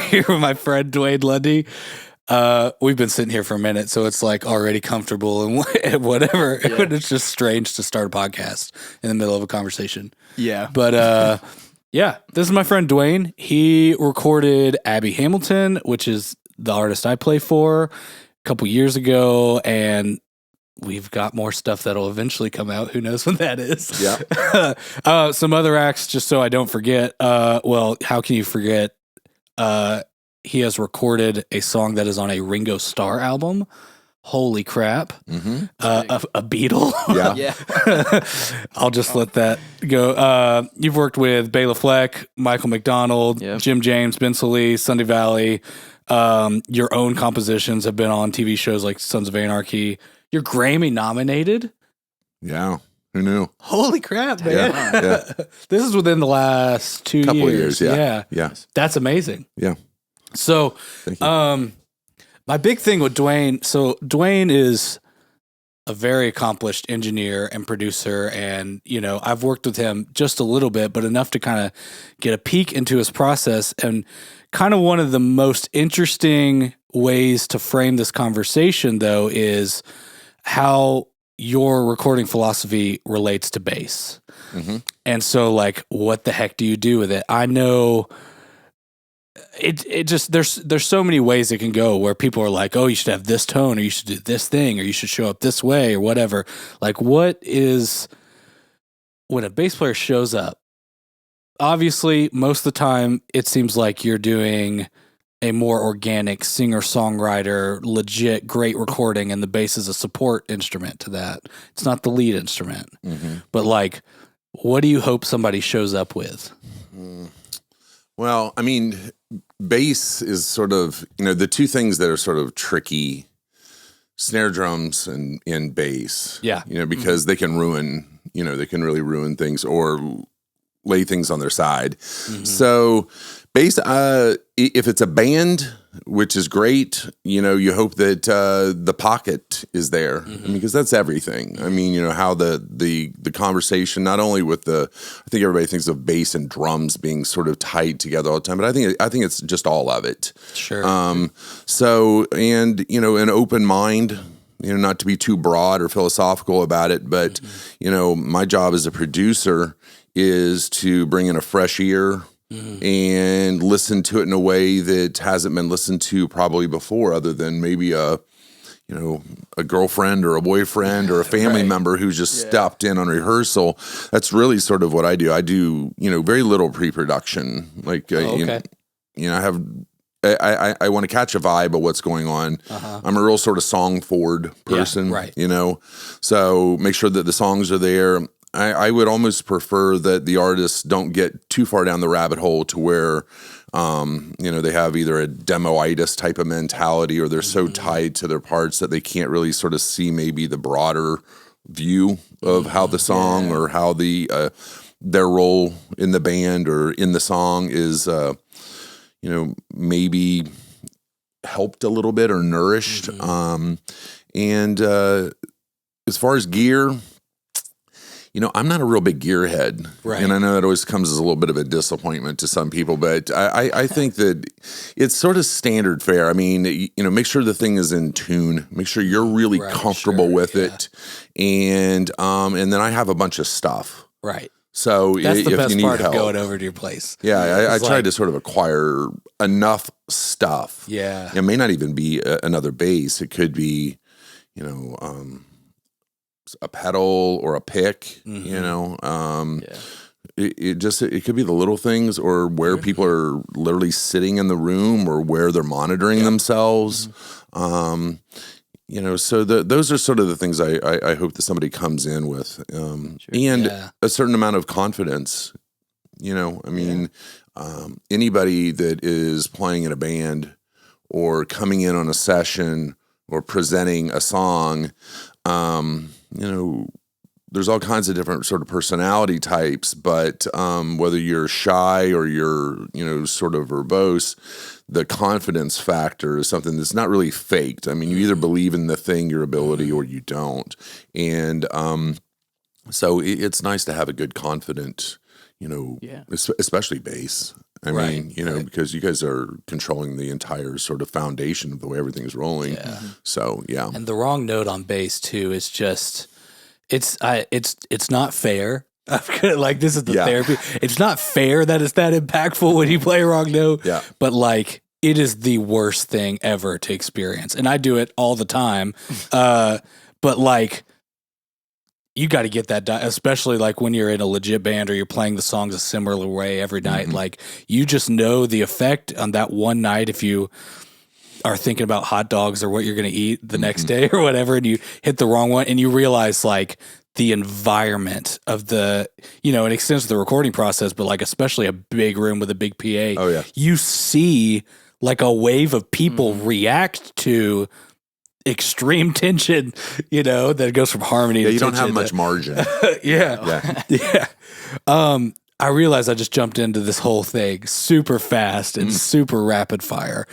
here with my friend Duane Lundy. We've been sitting here for a minute, so it's like already comfortable and whatever. Yeah. It's just strange to start a podcast in the middle of a conversation. Yeah. But yeah, this is my friend Duane. He recorded Abby Hamilton, which is the artist I play for, a couple years ago, and we've got more stuff that'll eventually come out. Who knows when that is? Yeah. Some other acts, just so I don't forget. Well, how can you forget? He has recorded a song that is on a Ringo Starr album. Holy crap. Mm-hmm. A Beatle. Yeah. Yeah. I'll just let that go. You've worked with Bela Fleck, Michael McDonald, Yep. Jim James, Ben Solis, Sunday Valley. Your own compositions have been on TV shows like Sons of Anarchy. You're Grammy nominated. Yeah. Who knew? Holy crap, man. Yeah. This is within the last 2 Couple years. years. Yeah. Yeah. That's amazing. Yeah. So, Thank you. my big thing with Duane, so Duane is a very accomplished engineer and producer, and I've worked with him just a little bit, but enough to kind of get a peek into his process. And kind of one of the most interesting ways to frame this conversation, though, is how your recording philosophy relates to bass. Mm-hmm. And so, like, what the heck do you do with it? I know it just there's so many ways it can go where people are like, oh, you should have this tone, or you should do this thing, or you should show up this way, or whatever. Like, what is when a bass player shows up? Obviously, most of the time, it seems like you're doing a more organic singer-songwriter, legit, great recording, and the bass is a support instrument to that. It's not the lead instrument. Mm-hmm. But, like, what do you hope somebody shows up with? Well, I mean, bass is sort of, the two things that are sort of tricky, snare drums and bass. Yeah. Because they can ruin, they can really ruin things or lay things on their side. Mm-hmm. So bass, if it's a band, which is great, you hope that the pocket is there. Mm-hmm. I mean, because that's everything. I mean, how the conversation, not only with I think everybody thinks of bass and drums being sort of tied together all the time, but I think it's just all of it. Sure. So, and, an open mind, not to be too broad or philosophical about it, but, my job as a producer is to bring in a fresh ear and listen to it in a way that hasn't been listened to probably before, other than maybe a girlfriend or a boyfriend or a family member who's just stopped in on rehearsal. That's really sort of what I do. I do, very little pre-production. Like, okay. I want to catch a vibe of what's going on. Uh-huh. I'm a real sort of song forward person, right. So make sure that the songs are there. I would almost prefer that the artists don't get too far down the rabbit hole to where, they have either a demoitis type of mentality, or they're so tied to their parts that they can't really sort of see maybe the broader view of how the song or how their role in the band or in the song is, maybe helped a little bit or nourished. And as far as gear, I'm not a real big gearhead, right. And I know that always comes as a little bit of a disappointment to some people, but I think that it's sort of standard fare. I mean, make sure the thing is in tune, make sure you're really comfortable with it, and then I have a bunch of stuff, right. So that's the if best you need part help, of going over to your place. Yeah, I tried to sort of acquire enough stuff. Yeah, it may not even be another bass. It could be, a pedal or a pick, it could be the little things, or where people are literally sitting in the room, or where they're monitoring themselves. So those are sort of the things I hope that somebody comes in with, and a certain amount of confidence. Anybody that is playing in a band or coming in on a session or presenting a song, there's all kinds of different sort of personality types, but whether you're shy or you're, sort of verbose, the confidence factor is something that's not really faked. I mean, you either believe in the thing, your ability, or you don't. And so it's nice to have a good confident, especially bass. I mean, because you guys are controlling the entire sort of foundation of the way everything's rolling. Yeah. So, yeah. And the wrong note on bass too is just it's not fair. Like, this is the therapy. It's not fair that it's that impactful when you play a wrong note. Yeah. But like, it is the worst thing ever to experience. And I do it all the time. But like, you got to get that done, especially like when you're in a legit band or you're playing the songs a similar way every night. Like, you just know the effect on that one night if you are thinking about hot dogs or what you're going to eat the next day or whatever, and you hit the wrong one, and you realize like the environment of the, it extends to the recording process, but like especially a big room with a big PA. Oh, yeah. You see like a wave of people react to extreme tension, that goes from harmony to you don't tension have much margin. Yeah. I realize I just jumped into this whole thing super fast and super rapid fire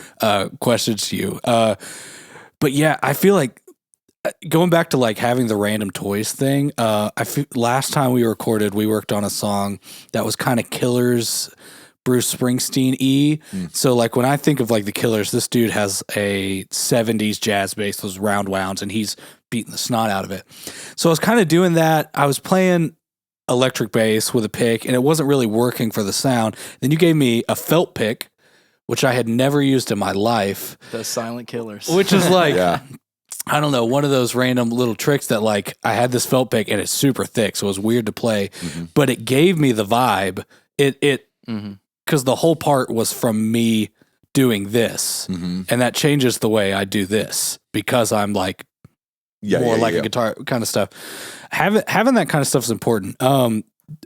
questions to you. But yeah, I feel like going back to like having the random toys thing, I feel last time we recorded, we worked on a song that was kind of Killers, Bruce Springsteen-y. So like when I think of like the Killers, this dude has a 70s jazz bass, those round wounds, and he's beating the snot out of it. So I was kind of doing that. I was playing electric bass with a pick, and it wasn't really working for the sound. Then you gave me a felt pick, which I had never used in my life. The Silent Killers. Which is like, I don't know, one of those random little tricks that like I had this felt pick and it's super thick, so it was weird to play, but it gave me the vibe. Because the whole part was from me doing this, and that changes the way I do this because I'm like more like a guitar kind of stuff. Having that kind of stuff is important.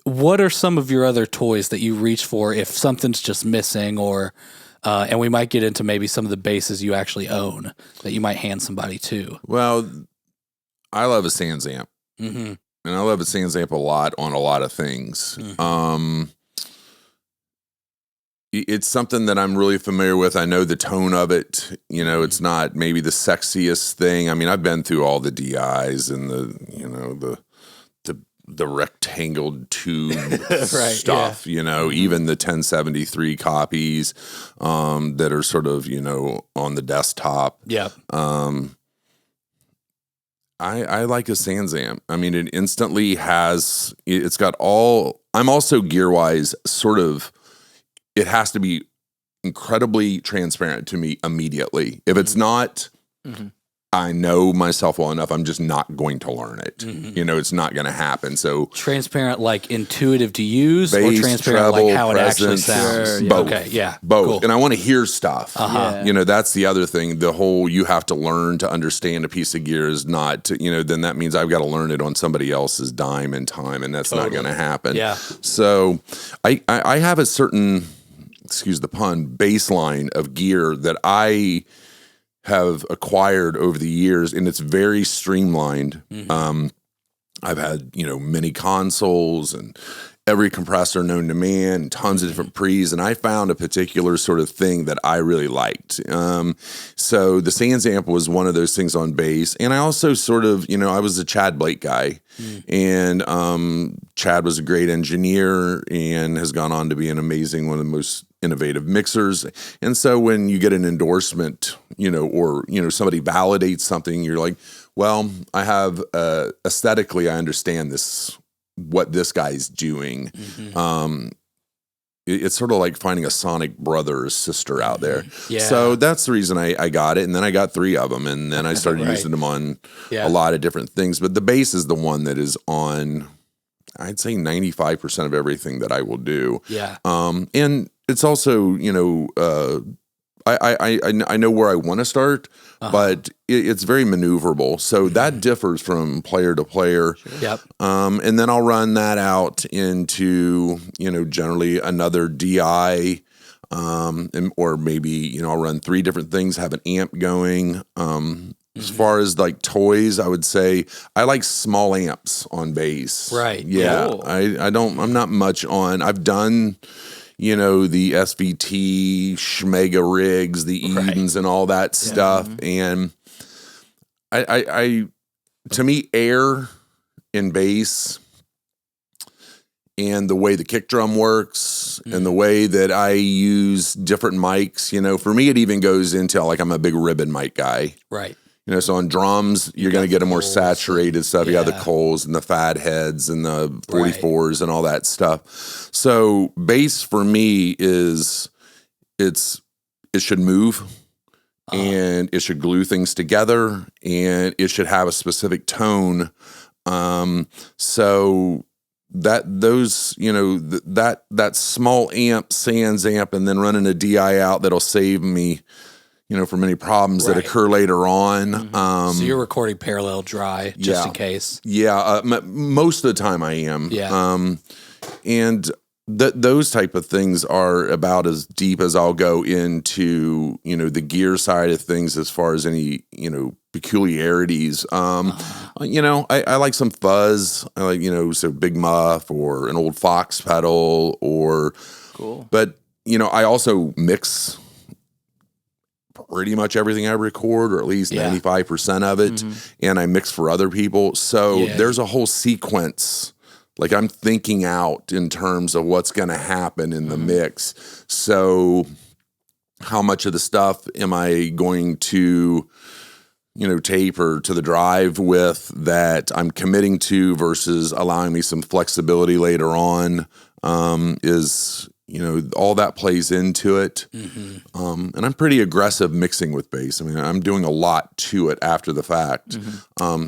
What are some of your other toys that you reach for if something's just missing, or and we might get into maybe some of the basses you actually own that you might hand somebody to? Well, I love a Sans amp, and I love a Sans amp a lot on a lot of things. It's something that I'm really familiar with. I know the tone of it. It's not maybe the sexiest thing. I mean, I've been through all the DIs and the rectangle tube stuff. Even the 1073 copies that are sort of on the desktop. Yeah. I like a Sans amp. I mean, it instantly has. It's got all. I'm also gear wise sort of. It has to be incredibly transparent to me immediately. If it's not, I know myself well enough, I'm just not going to learn it. It's not going to happen. So transparent, like intuitive to use, bass, or transparent, treble, like how it actually presence, sounds? both. Okay, yeah. Both. Cool. And I want to hear stuff. Yeah. That's the other thing. The whole, you have to learn to understand a piece of gear is not, then that means I've got to learn it on somebody else's dime and time, and that's not going to happen. Yeah. So I have a certain, excuse the pun, baseline of gear that I have acquired over the years, and it's very streamlined. I've had, many consoles and every compressor known to man, and tons of different pre's, and I found a particular sort of thing that I really liked. So the Sans amp was one of those things on bass, and I also sort of, I was a Chad Blake guy, and Chad was a great engineer and has gone on to be an amazing, one of the most innovative mixers. And so when you get an endorsement, or somebody validates something, you're like, well, I have aesthetically, I understand this, what this guy's doing. It's sort of like finding a sonic brother or sister out there. Yeah. So that's the reason I got it. And then I got 3 of them, and then I started using them on a lot of different things. But the bass is the one that is on, I'd say 95% of everything that I will do. Yeah. And it's also, I know where I want to start, but it's very maneuverable. So that differs from player to player. Yep. And then I'll run that out into, generally another DI, or maybe, I'll run 3 different things, have an amp going. As far as like toys, I would say I like small amps on bass. Right. Yeah. Cool. I'm not much on, I've done, the SVT, Schmega rigs, the Edens, and all that stuff. And I to me, air in bass and the way the kick drum works and the way that I use different mics. For me, it even goes into like I'm a big ribbon mic guy. Right. So on drums, you're going to get a more saturated stuff. You got the yeah. Coles and the Fat Heads and the 44s and all that stuff. So bass for me is it should move and it should glue things together and it should have a specific tone. So that small amp, sans amp, and then running a DI out that'll save me from any problems that occur later on. So you're recording parallel dry just in case. Yeah, most of the time I am. Yeah. And those type of things are about as deep as I'll go into the gear side of things as far as any peculiarities. I like some fuzz. I like so big muff or an old Fox pedal or cool. But I also mix pretty much everything I record, or at least 95% of it, and I mix for other people. So there's a whole sequence. Like I'm thinking out in terms of what's going to happen in the mix. So how much of the stuff am I going to, tape or to the drive with that I'm committing to versus allowing me some flexibility later on is... all that plays into it. And I'm pretty aggressive mixing with bass. I mean, I'm doing a lot to it after the fact.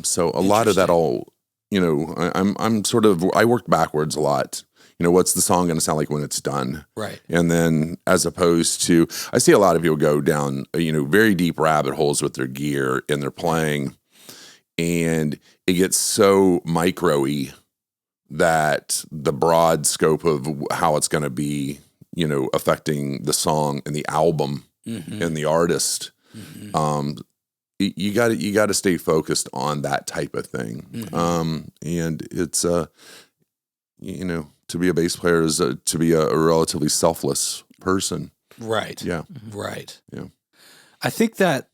So a lot of that all, I worked backwards a lot. What's the song going to sound like when it's done? Right. And then as opposed to, I see a lot of people go down, very deep rabbit holes with their gear and their playing. And it gets so micro-y that the broad scope of how it's going to be, affecting the song and the album and the artist, you got to stay focused on that type of thing. And it's to be a bass player is to be a relatively selfless person. Right. Yeah. Right. Yeah. I think that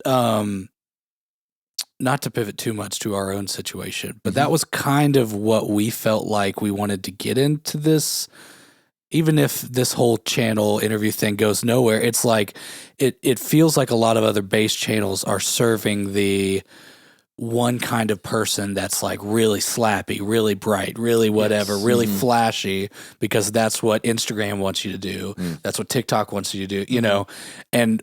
not to pivot too much to our own situation, but that was kind of what we felt like we wanted to get into this. Even if this whole channel interview thing goes nowhere, it's like it feels like a lot of other bass channels are serving the one kind of person that's like really slappy, really bright, really whatever, really flashy, because that's what Instagram wants you to do. That's what TikTok wants you to do, and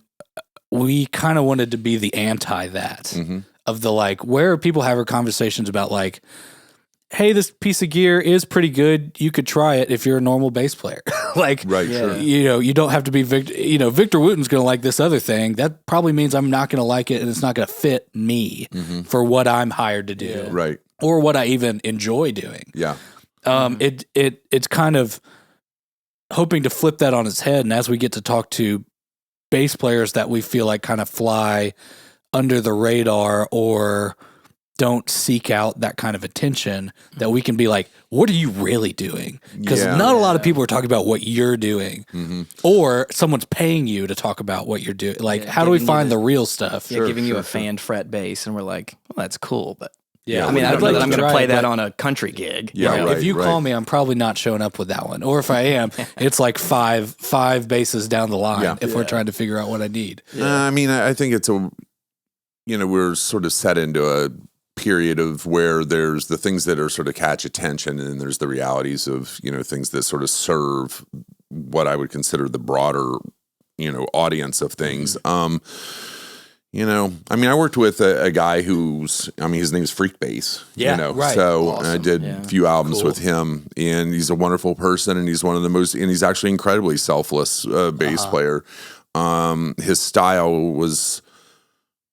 we kind of wanted to be the anti that. Of the like, where people have conversations about like, hey, this piece of gear is pretty good. You could try it if you're a normal bass player. Like, sure. You don't have to be Victor. Victor Wooten's going to like this other thing. That probably means I'm not going to like it, and it's not going to fit me for what I'm hired to do, right? Or what I even enjoy doing. Yeah. It's kind of hoping to flip that on its head, and as we get to talk to bass players that we feel like kind of fly under the radar or don't seek out that kind of attention, that we can be like, what are you really doing? Because not a lot of people are talking about what you're doing, or someone's paying you to talk about what you're doing. Like, how do we find the real stuff? Yeah, giving you a fan fret bass, and we're like, well, that's cool, but yeah, I mean, I don't know that I'm going to play that on a country gig. Yeah, right. right, If you call me, I'm probably not showing up with that one. Or if I am, it's like five basses down the line if we're trying to figure out what I need. I mean, I think it's we're sort of set into a period of where there's the things that are sort of catch attention, and then there's the realities of, things that sort of serve what I would consider the broader, audience of things. I worked with a guy who's, his name is Freak Bass. Right. So Awesome. I did a few albums with him, and he's a wonderful person, and he's one of the most, and he's actually incredibly selfless bass player. His style was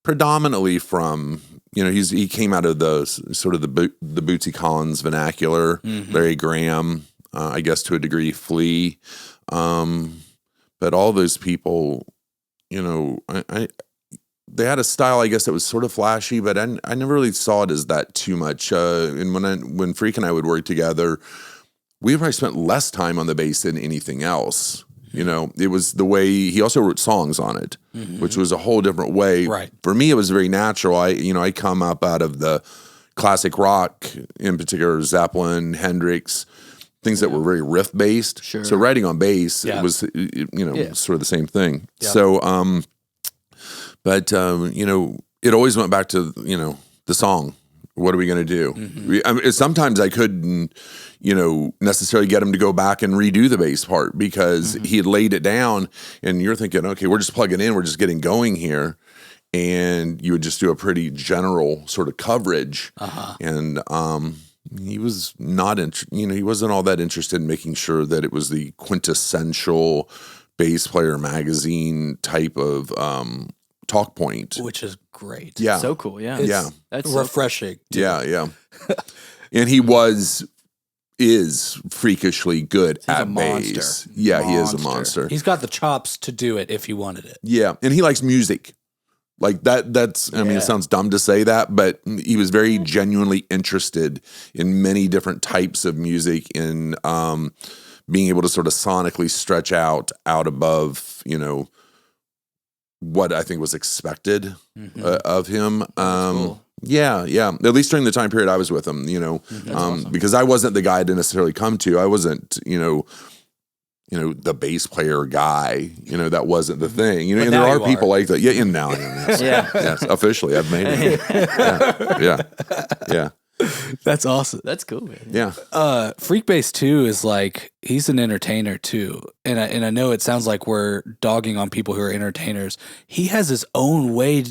predominantly from, he came out of the sort of the Bootsy Collins vernacular, Larry Graham, I guess to a degree, Flea, but all those people, they had a style, I guess, that was sort of flashy, but I never really saw it as that too much. And when Freak and I would work together, we probably spent less time on the bass than anything else. It was the way he also wrote songs on it, which was a whole different way. Right. For me, it was very natural. I come up out of the classic rock, in particular Zeppelin, Hendrix, things that were very riff based. Sure. So writing on bass, Yeah. it was, sort of the same thing. Yeah. So, it always went back to, the song. What are we going to do? Mm-hmm. Sometimes I couldn't, necessarily get him to go back and redo the bass part because he had laid it down and you're thinking, okay, we're just plugging in. We're just getting going here. And you would just do a pretty general sort of coverage. And he was not, he wasn't all that interested in making sure that it was the quintessential bass player magazine type of talk point. Which is great. Yeah. So cool. Yeah. Yeah. That's refreshing. Yeah. And he is freakishly good at a monster. bass. Yeah, he is a monster. He's got the chops to do it if he wanted it. Yeah, and he likes music. Like that's, I mean, it sounds dumb to say that, but he was very genuinely interested in many different types of music and being able to sort of sonically stretch out above, what I think was expected of him. cool. Yeah. At least during the time period I was with him, awesome. because I wasn't the guy to necessarily come to. I wasn't, the bass player guy, that wasn't the thing, But and now there are you people are. like that. Yeah. And now I am. Yes. Yes. Officially, I've made it. Yeah. That's awesome. That's cool, man. Yeah. Freak Bass too is like he's an entertainer too, and I know it sounds like we're dogging on people who are entertainers. He has his own way,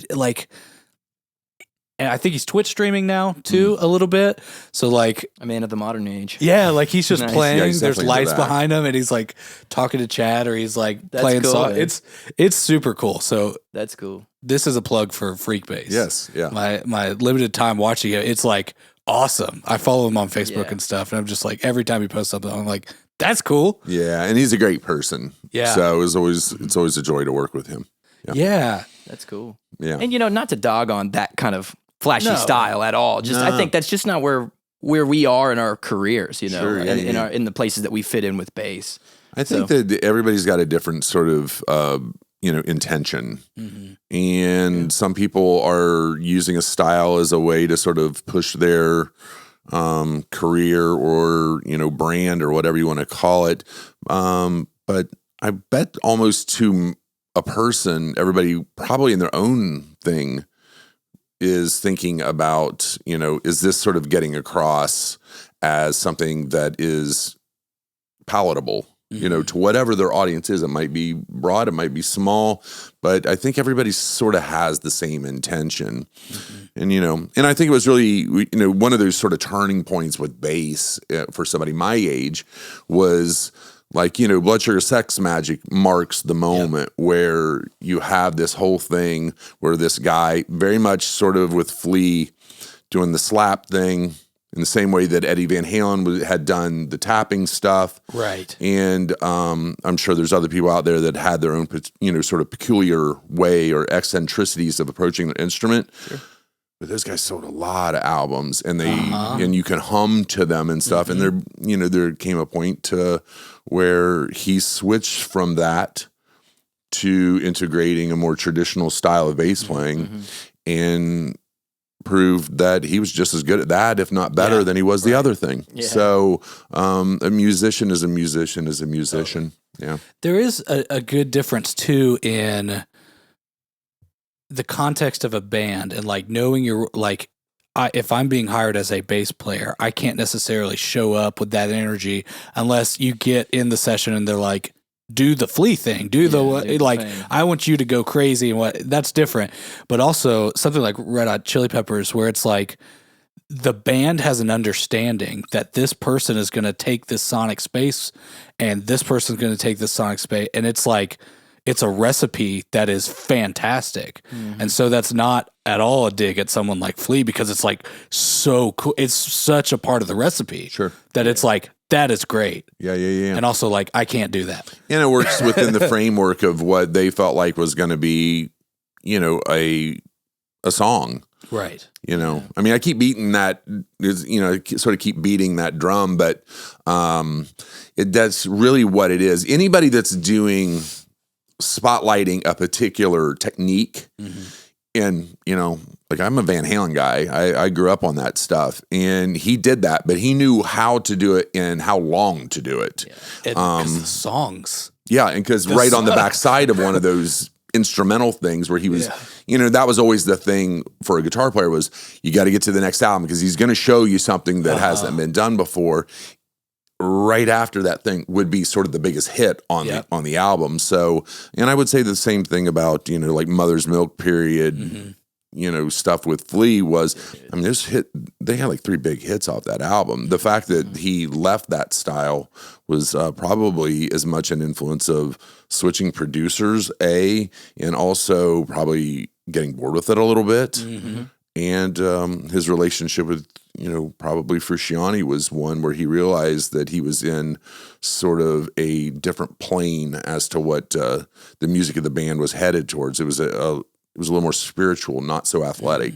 and I think he's Twitch streaming now too a little bit. So like, A man of the modern age. yeah, like he's just Nice. playing. Yeah, he's There's definitely into lights that. behind him, and he's like talking to Chad, or he's like That's playing cool, songs. man. It's super cool. So That's cool. this is a plug for Freak Bass. Yes. Yeah. My limited time watching it, it's like awesome. I follow him on Facebook Yeah. and stuff, and I'm just like every time he posts something, I'm like, that's cool. Yeah. And he's a great person. Yeah. So it's always a joy to work with him. Yeah. That's cool. Yeah. And not to dog on that kind of flashy No. style at all. Just I No. think that's just not where we are in our careers, Sure, yeah, in the places that we fit in with bass. I think that everybody's got a different sort of, intention. And some people are using a style as a way to sort of push their career or, brand or whatever you want to call it. But I bet almost to a person, everybody probably in their own thing is thinking about, is this sort of getting across as something that is palatable, to whatever their audience is. It might be broad, it might be small, but I think everybody sort of has the same intention. And, and I think it was really, one of those sort of turning points with bass for somebody my age was like, Blood Sugar Sex Magic marks the moment where you have this whole thing where this guy very much sort of with Flea doing the slap thing in the same way that Eddie Van Halen had done the tapping stuff. Right. And I'm sure there's other people out there that had their own, sort of peculiar way or eccentricities of approaching their instrument. Sure. But those guys sold a lot of albums, and they and you can hum to them and stuff. And there came a point to where he switched from that to integrating a more traditional style of bass playing, and proved that he was just as good at that, if not better, than he was the other thing. Yeah. So a musician is a musician is a musician. Yeah. There is a good difference too in the context of a band and like knowing you're like, if I'm being hired as a bass player, I can't necessarily show up with that energy unless you get in the session and they're like, do the Flea thing, do the thing. I want you to go crazy and that's different. But also something like Red Hot Chili Peppers, where it's like the band has an understanding that this person is going to take this sonic space and this person's going to take this sonic space, and it's like it's a recipe that is fantastic. And so that's not at all a dig at someone like Flea, because it's like so cool. It's such a part of the recipe that it's like, that is great. Yeah. And also like, I can't do that. And it works within the framework of what they felt like was going to be, a song. Right. I mean, I keep beating that, sort of keep beating that drum, but that's really what it is. Anybody that's doing spotlighting a particular technique And, like I'm a Van Halen guy. I grew up on that stuff, and he did that, but he knew how to do it and how long to do it. Yeah. 'Cause the songs. Yeah, and because right on the backside of one of those instrumental things where he was, that was always the thing for a guitar player was you got to get to the next album because he's going to show you something that hasn't been done before. Right after that thing would be sort of the biggest hit on the album. So, and I would say the same thing about like Mother's Milk period. Stuff with Flea was, they had like 3 big hits off that album. The fact that he left that style was probably as much an influence of switching producers, and also probably getting bored with it a little bit. And his relationship with, probably Frusciante was one where he realized that he was in sort of a different plane as to what the music of the band was headed towards. It was a little more spiritual, not so athletic.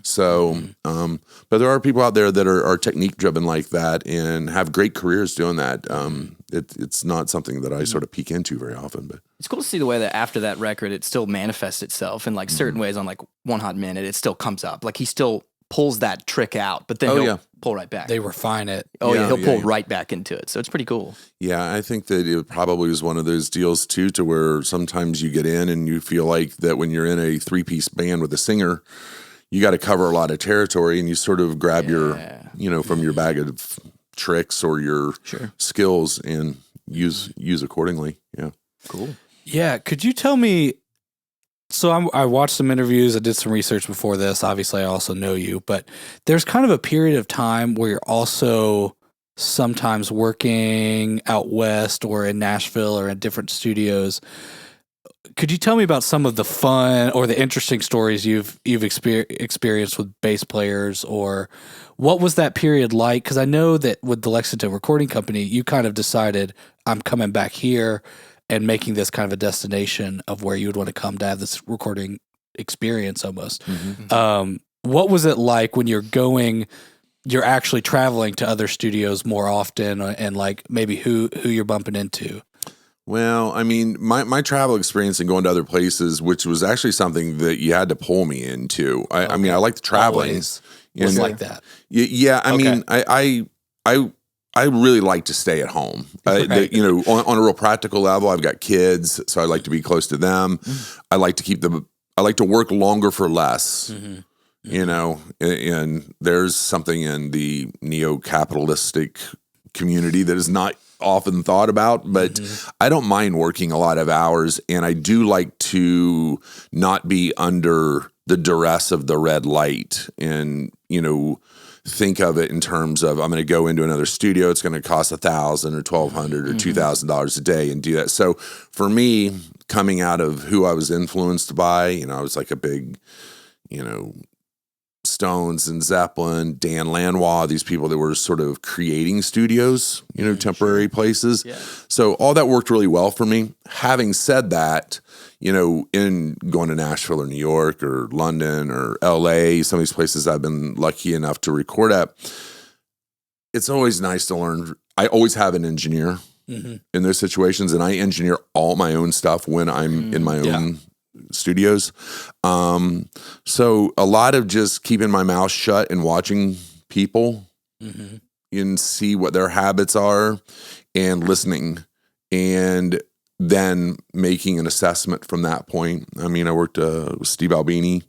So, but there are people out there that are technique driven like that and have great careers doing that. It's not something that I sort of peek into very often, but It's cool to see the way that after that record, it still manifests itself in like certain ways on like One Hot Minute. It still comes up. Like he still pulls that trick out, but then he'll pull right back. They refine it. He'll pull right back into it. So it's pretty cool. Yeah, I think that it probably was one of those deals too, to where sometimes you get in and you feel like that when you're in a 3-piece band with a singer, you got to cover a lot of territory, and you sort of grab your, from your bag of tricks or your skills and use accordingly. Yeah. Cool. Yeah. Could you tell me? So I watched some interviews. I did some research before this. Obviously, I also know you, but there's kind of a period of time where you're also sometimes working out west or in Nashville or in different studios. Could you tell me about some of the fun or the interesting stories you've experienced with bass players, or what was that period like? Because I know that with the Lexington Recording Company, you kind of decided, I'm coming back here and making this kind of a destination of where you would want to come to have this recording experience almost. What was it like when you're actually traveling to other studios more often, and like maybe who you're bumping into? Well, I mean, my travel experience and going to other places, which was actually something that you had to pull me into. I mean, I like the traveling. Always was like that. Yeah, I mean, I really like to stay at home. Right. On a real practical level, I've got kids, so I like to be close to them. I like to work longer for less. And there's something in the neo-capitalistic community that is not often thought about, but I don't mind working a lot of hours, and I do like to not be under the duress of the red light, and think of it in terms of, I'm going to go into another studio, it's going to cost $1,000 or $1,200 or $2,000 a day, and do that. So for me, coming out of who I was influenced by, I was like a big, Stones and Zeppelin, Dan Lanois, these people that were sort of creating studios, temporary places. Yeah. So all that worked really well for me. Having said that, in going to Nashville or New York or London or LA, some of these places I've been lucky enough to record at, it's always nice to learn. I always have an engineer in those situations, and I engineer all my own stuff when I'm in my own studios. So a lot of just keeping my mouth shut and watching people and see what their habits are and listening, and then making an assessment from that point. I mean, I worked with Steve Albini.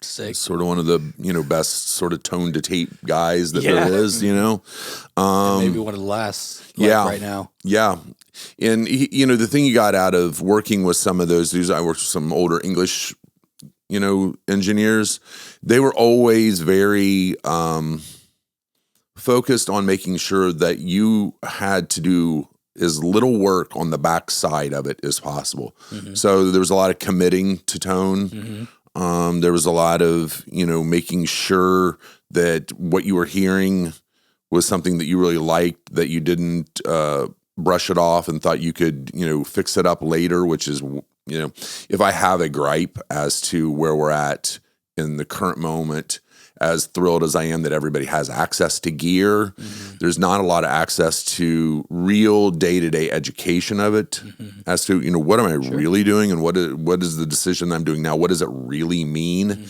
Sick. Sort of one of the best sort of tone to tape guys that there is, maybe one of the last right now. Yeah. And the thing you got out of working with some of those dudes, I worked with some older English engineers. They were always very focused on making sure that you had to do as little work on the back side of it as possible. So there was a lot of committing to tone. There was a lot of, making sure that what you were hearing was something that you really liked, that you didn't brush it off and thought you could, fix it up later, which is, if I have a gripe as to where we're at in the current moment, as thrilled as I am that everybody has access to gear. There's not a lot of access to real day-to-day education of it as to, what am I really doing and what is the decision I'm doing now? What does it really mean?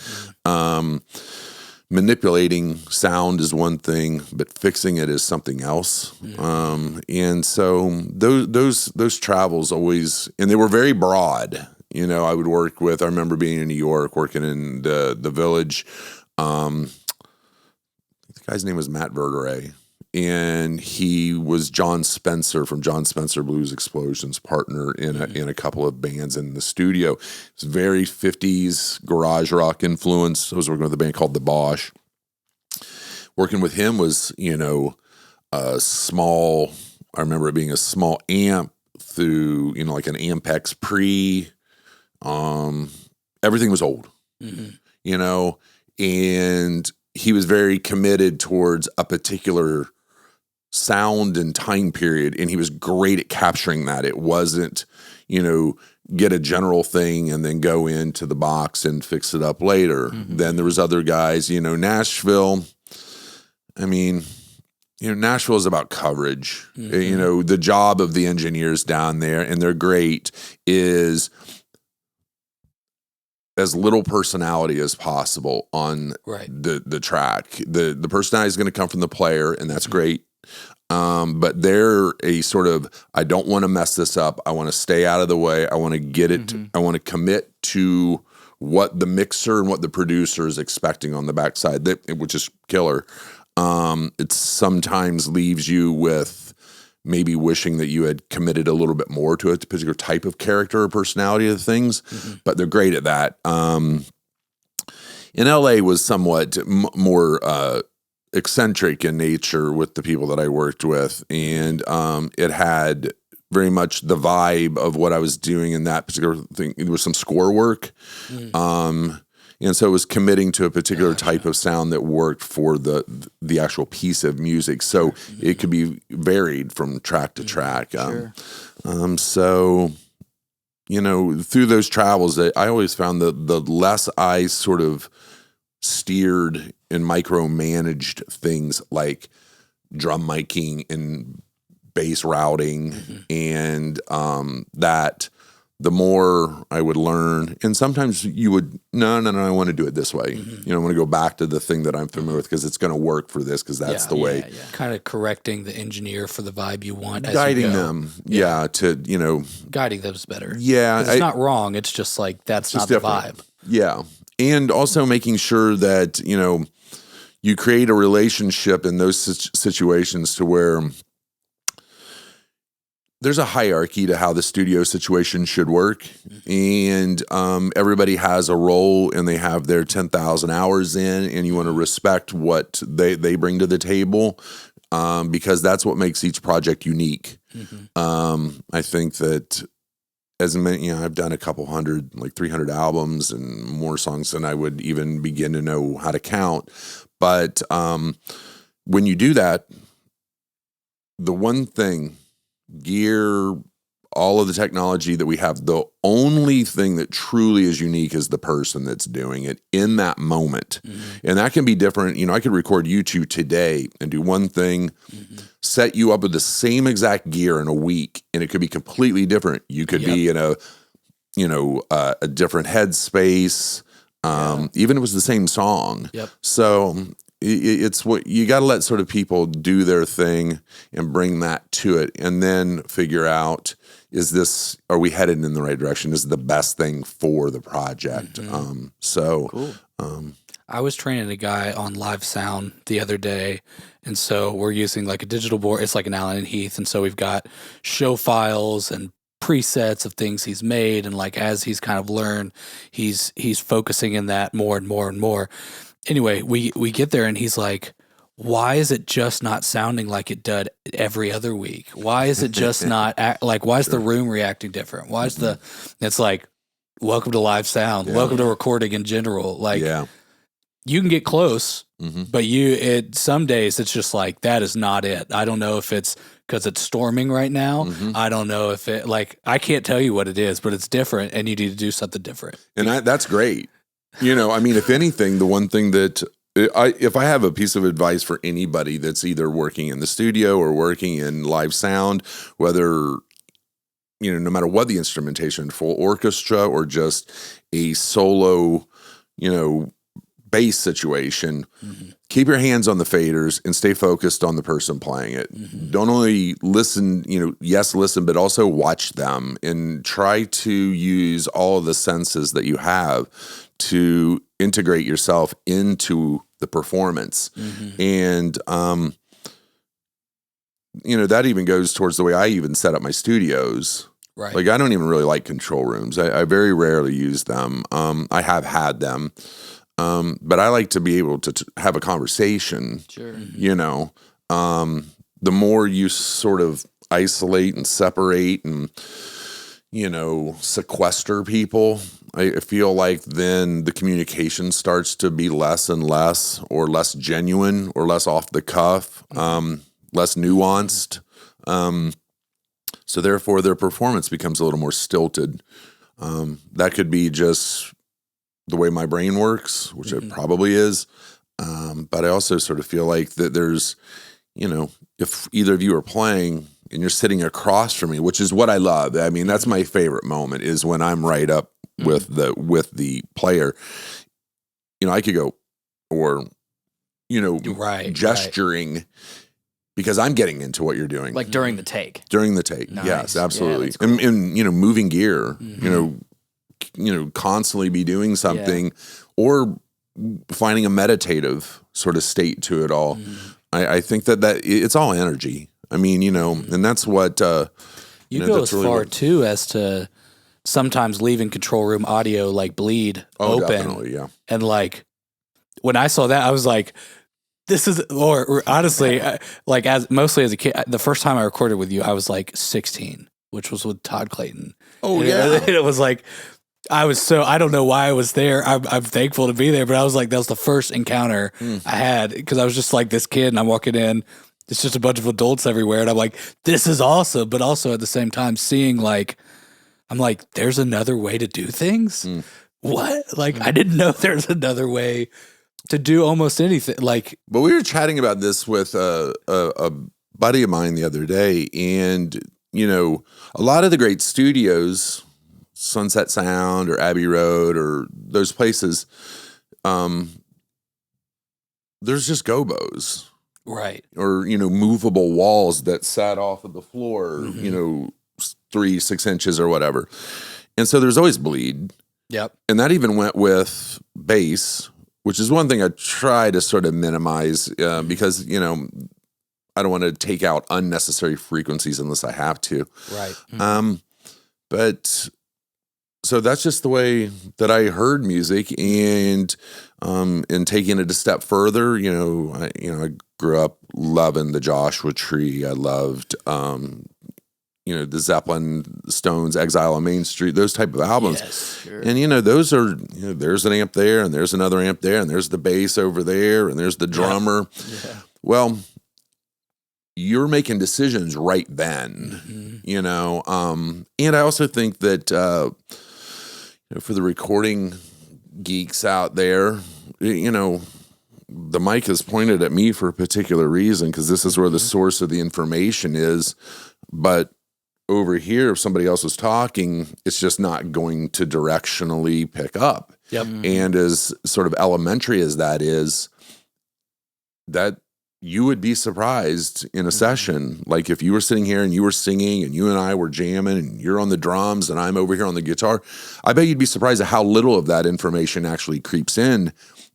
Manipulating sound is one thing, but fixing it is something else. And so those travels always, and they were very broad. I would work with, I remember being in New York, working in the Village. The guy's name was Matt Verderay, and he was John Spencer from John Spencer Blues Explosion's partner in a couple of bands in the studio. It's very 50s garage rock influence. I was working with a band called The Bosch. Working with him was, a small, I remember it being a small amp through, like an Ampex Pre. Everything was old, and he was very committed towards a particular sound and time period, and he was great at capturing that. It wasn't, get a general thing and then go into the box and fix it up later. Then there was other guys, Nashville. I mean, Nashville is about coverage. The job of the engineers down there, and they're great, is as little personality as possible on the track. The personality is going to come from the player, and that's great. But they're a sort of, I don't want to mess this up. I want to stay out of the way. I want to get it. I want to commit to what the mixer and what the producer is expecting on the backside, which is killer. It sometimes leaves you with maybe wishing that you had committed a little bit more to a particular type of character or personality of things, but they're great at that. In LA was somewhat more eccentric in nature with the people that I worked with, and it had very much the vibe of what I was doing in that particular thing. There was some score work. And so it was committing to a particular type of sound that worked for the actual piece of music. So it could be varied from track to track. So, through those travels, I always found that the less I sort of steered and micromanaged things like drum miking and bass routing and that, the more I would learn. And sometimes you would, no, I want to do it this way. I want to go back to the thing that I'm familiar with because it's going to work for this because that's the way. Kind of correcting the engineer for the vibe you want. Guiding them. To, guiding them is better. Yeah. It's not wrong. It's just like, that's not different. The vibe. Yeah. And also making sure that, you create a relationship in those situations to where there's a hierarchy to how the studio situation should work, and everybody has a role and they have their 10,000 hours in, and you want to respect what they bring to the table because that's what makes each project unique. I think that as many, I've done a couple hundred, like 300 albums and more songs than I would even begin to know how to count. But when you do that, the one thing, gear, all of the technology that we have, the only thing that truly is unique is the person that's doing it in that moment. And that can be different. I could record you two today and do one thing, set you up with the same exact gear in a week, and it could be completely different. You could be in a different headspace. Even if it was the same song. So it's what you got to let sort of people do their thing and bring that to it, and then figure out, are we headed in the right direction? Is it the best thing for the project? Cool. I was training a guy on live sound the other day, and so we're using like a digital board. It's like an Allen and Heath, and so we've got show files and presets of things he's made, and like as he's kind of learned, he's focusing in that more and more and more. Anyway, we get there and he's like, why is it just not sounding like it did every other week? Why is it just not why is the room reacting different? Why is it's like, welcome to live sound, welcome to recording in general. You can get close, but some days it's just like, that is not it. I don't know if it's because it's storming right now. I don't know if I can't tell you what it is, but it's different and you need to do something different. And that's great. If anything, the one thing that If I have a piece of advice for anybody that's either working in the studio or working in live sound, whether, no matter what the instrumentation, full orchestra or just a solo, bass situation, keep your hands on the faders and stay focused on the person playing it. Don't only listen, listen, but also watch them and try to use all of the senses that you have to integrate yourself into the performance. And, that even goes towards the way I even set up my studios. Right. Like, I don't even really like control rooms. I very rarely use them. I have had them. But I like to be able to have a conversation. Sure. The more you sort of isolate and separate and, sequester people, I feel like then the communication starts to be less and less, or less genuine, or less off the cuff, less nuanced. So therefore their performance becomes a little more stilted. That could be just the way my brain works, which it probably is. But I also sort of feel like that there's, if either of you are playing and you're sitting across from me, which is what I love. I mean, that's my favorite moment, is when I'm right up with the player. I could go, or, gesturing because I'm getting into what you're doing. Like during the take. During the take. Nice. Yes, absolutely. Yeah, cool. And moving gear, constantly be doing something, or finding a meditative sort of state to it all. I think that it's all energy. I mean, and that's what you go as really far too as to sometimes leaving control room audio like bleed open. Definitely, yeah. And like when I saw that, I was like, this is, or honestly, like mostly as a kid, the first time I recorded with you, I was like 16, which was with Todd Clayton. Oh, and yeah. It was like, I don't know why I was there. I'm thankful to be there, but I was like, that was the first encounter I had, because I was just like this kid and I'm walking in, it's just a bunch of adults everywhere. And I'm like, this is awesome. But also at the same time seeing I'm like, there's another way to do things. What? Like, I didn't know there's another way to do almost anything. But we were chatting about this with a buddy of mine the other day, and a lot of the great studios, Sunset Sound or Abbey Road or those places, there's just gobos, right? Or movable walls that sat off of the floor, 3-6 inches or whatever, and so there's always bleed. Yep. And that even went with bass, which is one thing I try to sort of minimize because, I don't want to take out unnecessary frequencies unless I have to. Right. But so that's just the way that I heard music, and taking it a step further, I grew up loving the Joshua Tree. I loved, the Zeppelin, Stones, Exile on Main Street, those type of albums. Yes, sure. And, those are, there's an amp there, and there's another amp there, and there's the bass over there, and there's the drummer. Yeah. Well, you're making decisions right then, and I also think that, for the recording geeks out there, the mic is pointed at me for a particular reason, because this is where the source of the information is. But over here, if somebody else is talking, it's just not going to directionally pick up. Yep. And as sort of elementary as that is, that you would be surprised in a session. Like if you were sitting here and you were singing and you and I were jamming and you're on the drums and I'm over here on the guitar, I bet you'd be surprised at how little of that information actually creeps in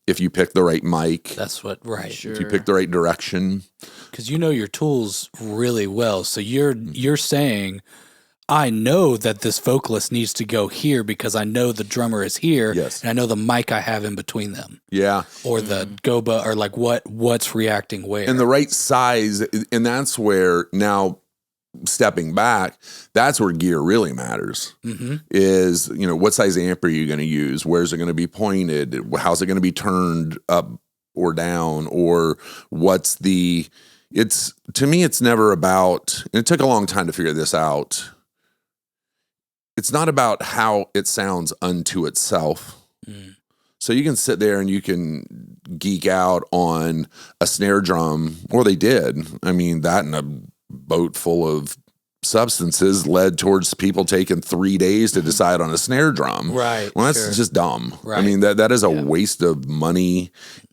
if you pick the right mic. That's what, right. Sure. If you pick the right direction. Because you know your tools really well. So you're saying, I know that this vocalist needs to go here because I know the drummer is here. Yes. And I know the mic I have in between them. Yeah. Or the goba, or like what's reacting where. And the right size. And that's where, now stepping back, that's where gear really matters. Is, what size amp are you going to use? Where's it going to be pointed? How's it going to be turned up or down? Or what's the... to me, it's never about... And it took a long time to figure this out. It's not about how it sounds unto itself. So you can sit there and you can geek out on a snare drum, or they did. I mean, that and a boat full of substances led towards people taking 3 days to decide on a snare drum. Right. Well, that's just dumb. Right. I mean, that is a waste of money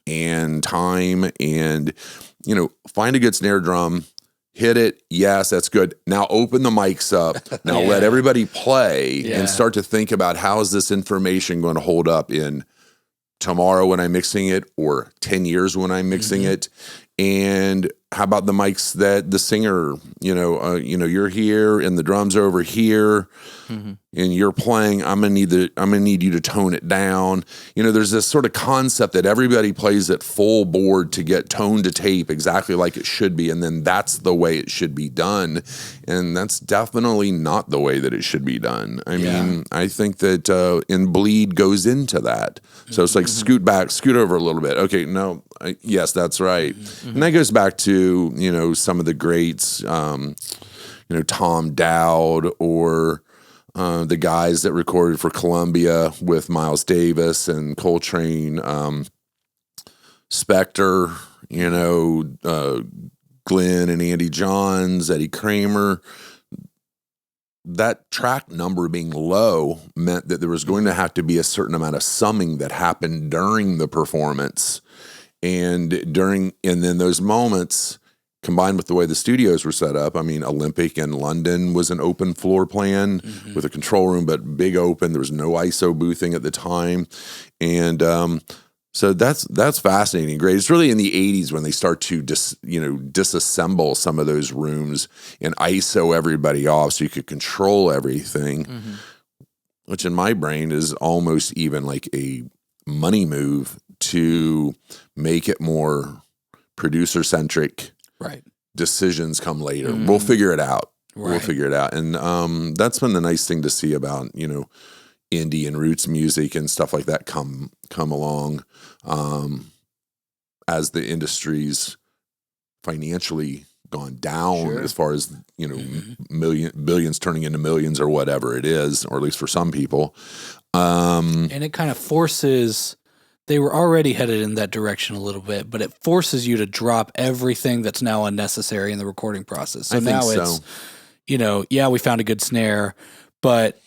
and time. And, find a good snare drum, hit it. Yes, that's good. Now open the mics up. Now let everybody play and start to think about how is this information going to hold up in tomorrow when I'm mixing it, or 10 years when I'm mixing it. And how about the mics that the singer, you're here and the drums are over here, and you're playing. I'm gonna need you to tone it down. There's this sort of concept that everybody plays at full board to get tone to tape exactly like it should be, and then that's the way it should be done. And that's definitely not the way that it should be done. I mean, I think that and bleed goes into that. So it's like scoot over a little bit. Okay, no, yes, that's right. And that goes back to some of the greats, Tom Dowd, or the guys that recorded for Columbia with Miles Davis and Coltrane, Spector, Glenn and Andy Johns, Eddie Kramer. That track number being low meant that there was going to have to be a certain amount of summing that happened during the performance. And then those moments, combined with the way the studios were set up, I mean, Olympic in London was an open floor plan with a control room, but big open. There was no ISO boothing at the time. And so that's fascinating. Great. It's really in the 80s when they start to disassemble some of those rooms and ISO everybody off so you could control everything, which in my brain is almost even like a money move to make it more producer-centric. Right. Decisions come later. We'll figure it out. Right. We'll figure it out. And that's been the nice thing to see about, indie and roots music and stuff like that come along as the industry's financially gone down as far as, billions turning into millions or whatever it is, or at least for some people. And it kind of forces... They were already headed in that direction a little bit, but it forces you to drop everything that's now unnecessary in the recording process. So now it's, we found a good snare, but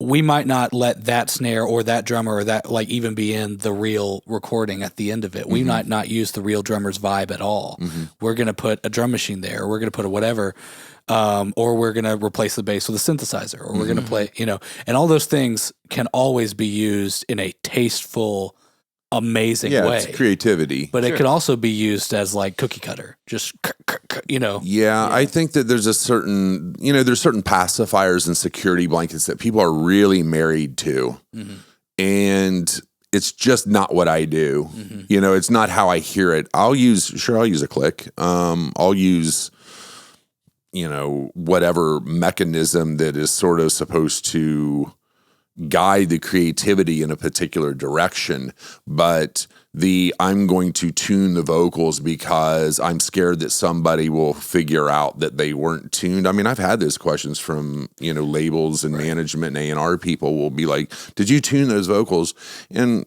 we might not let that snare or that drummer or that even be in the real recording at the end of it. We might not use the real drummer's vibe at all. We're going to put a drum machine there, or we're going to put a whatever, or we're going to replace the bass with a synthesizer, or we're going to play, and all those things can always be used in a tasteful, amazing way. It's creativity. But it can also be used as like cookie cutter, just, Yeah, I think that there's a certain, there's certain pacifiers and security blankets that people are really married to. And it's just not what I do. It's not how I hear it. I'll use a click. I'll use, whatever mechanism that is sort of supposed to guide the creativity in a particular direction, but I'm going to tune the vocals because I'm scared that somebody will figure out that they weren't tuned. I mean, I've had those questions from, labels and management and A&R people will be like, did you tune those vocals? And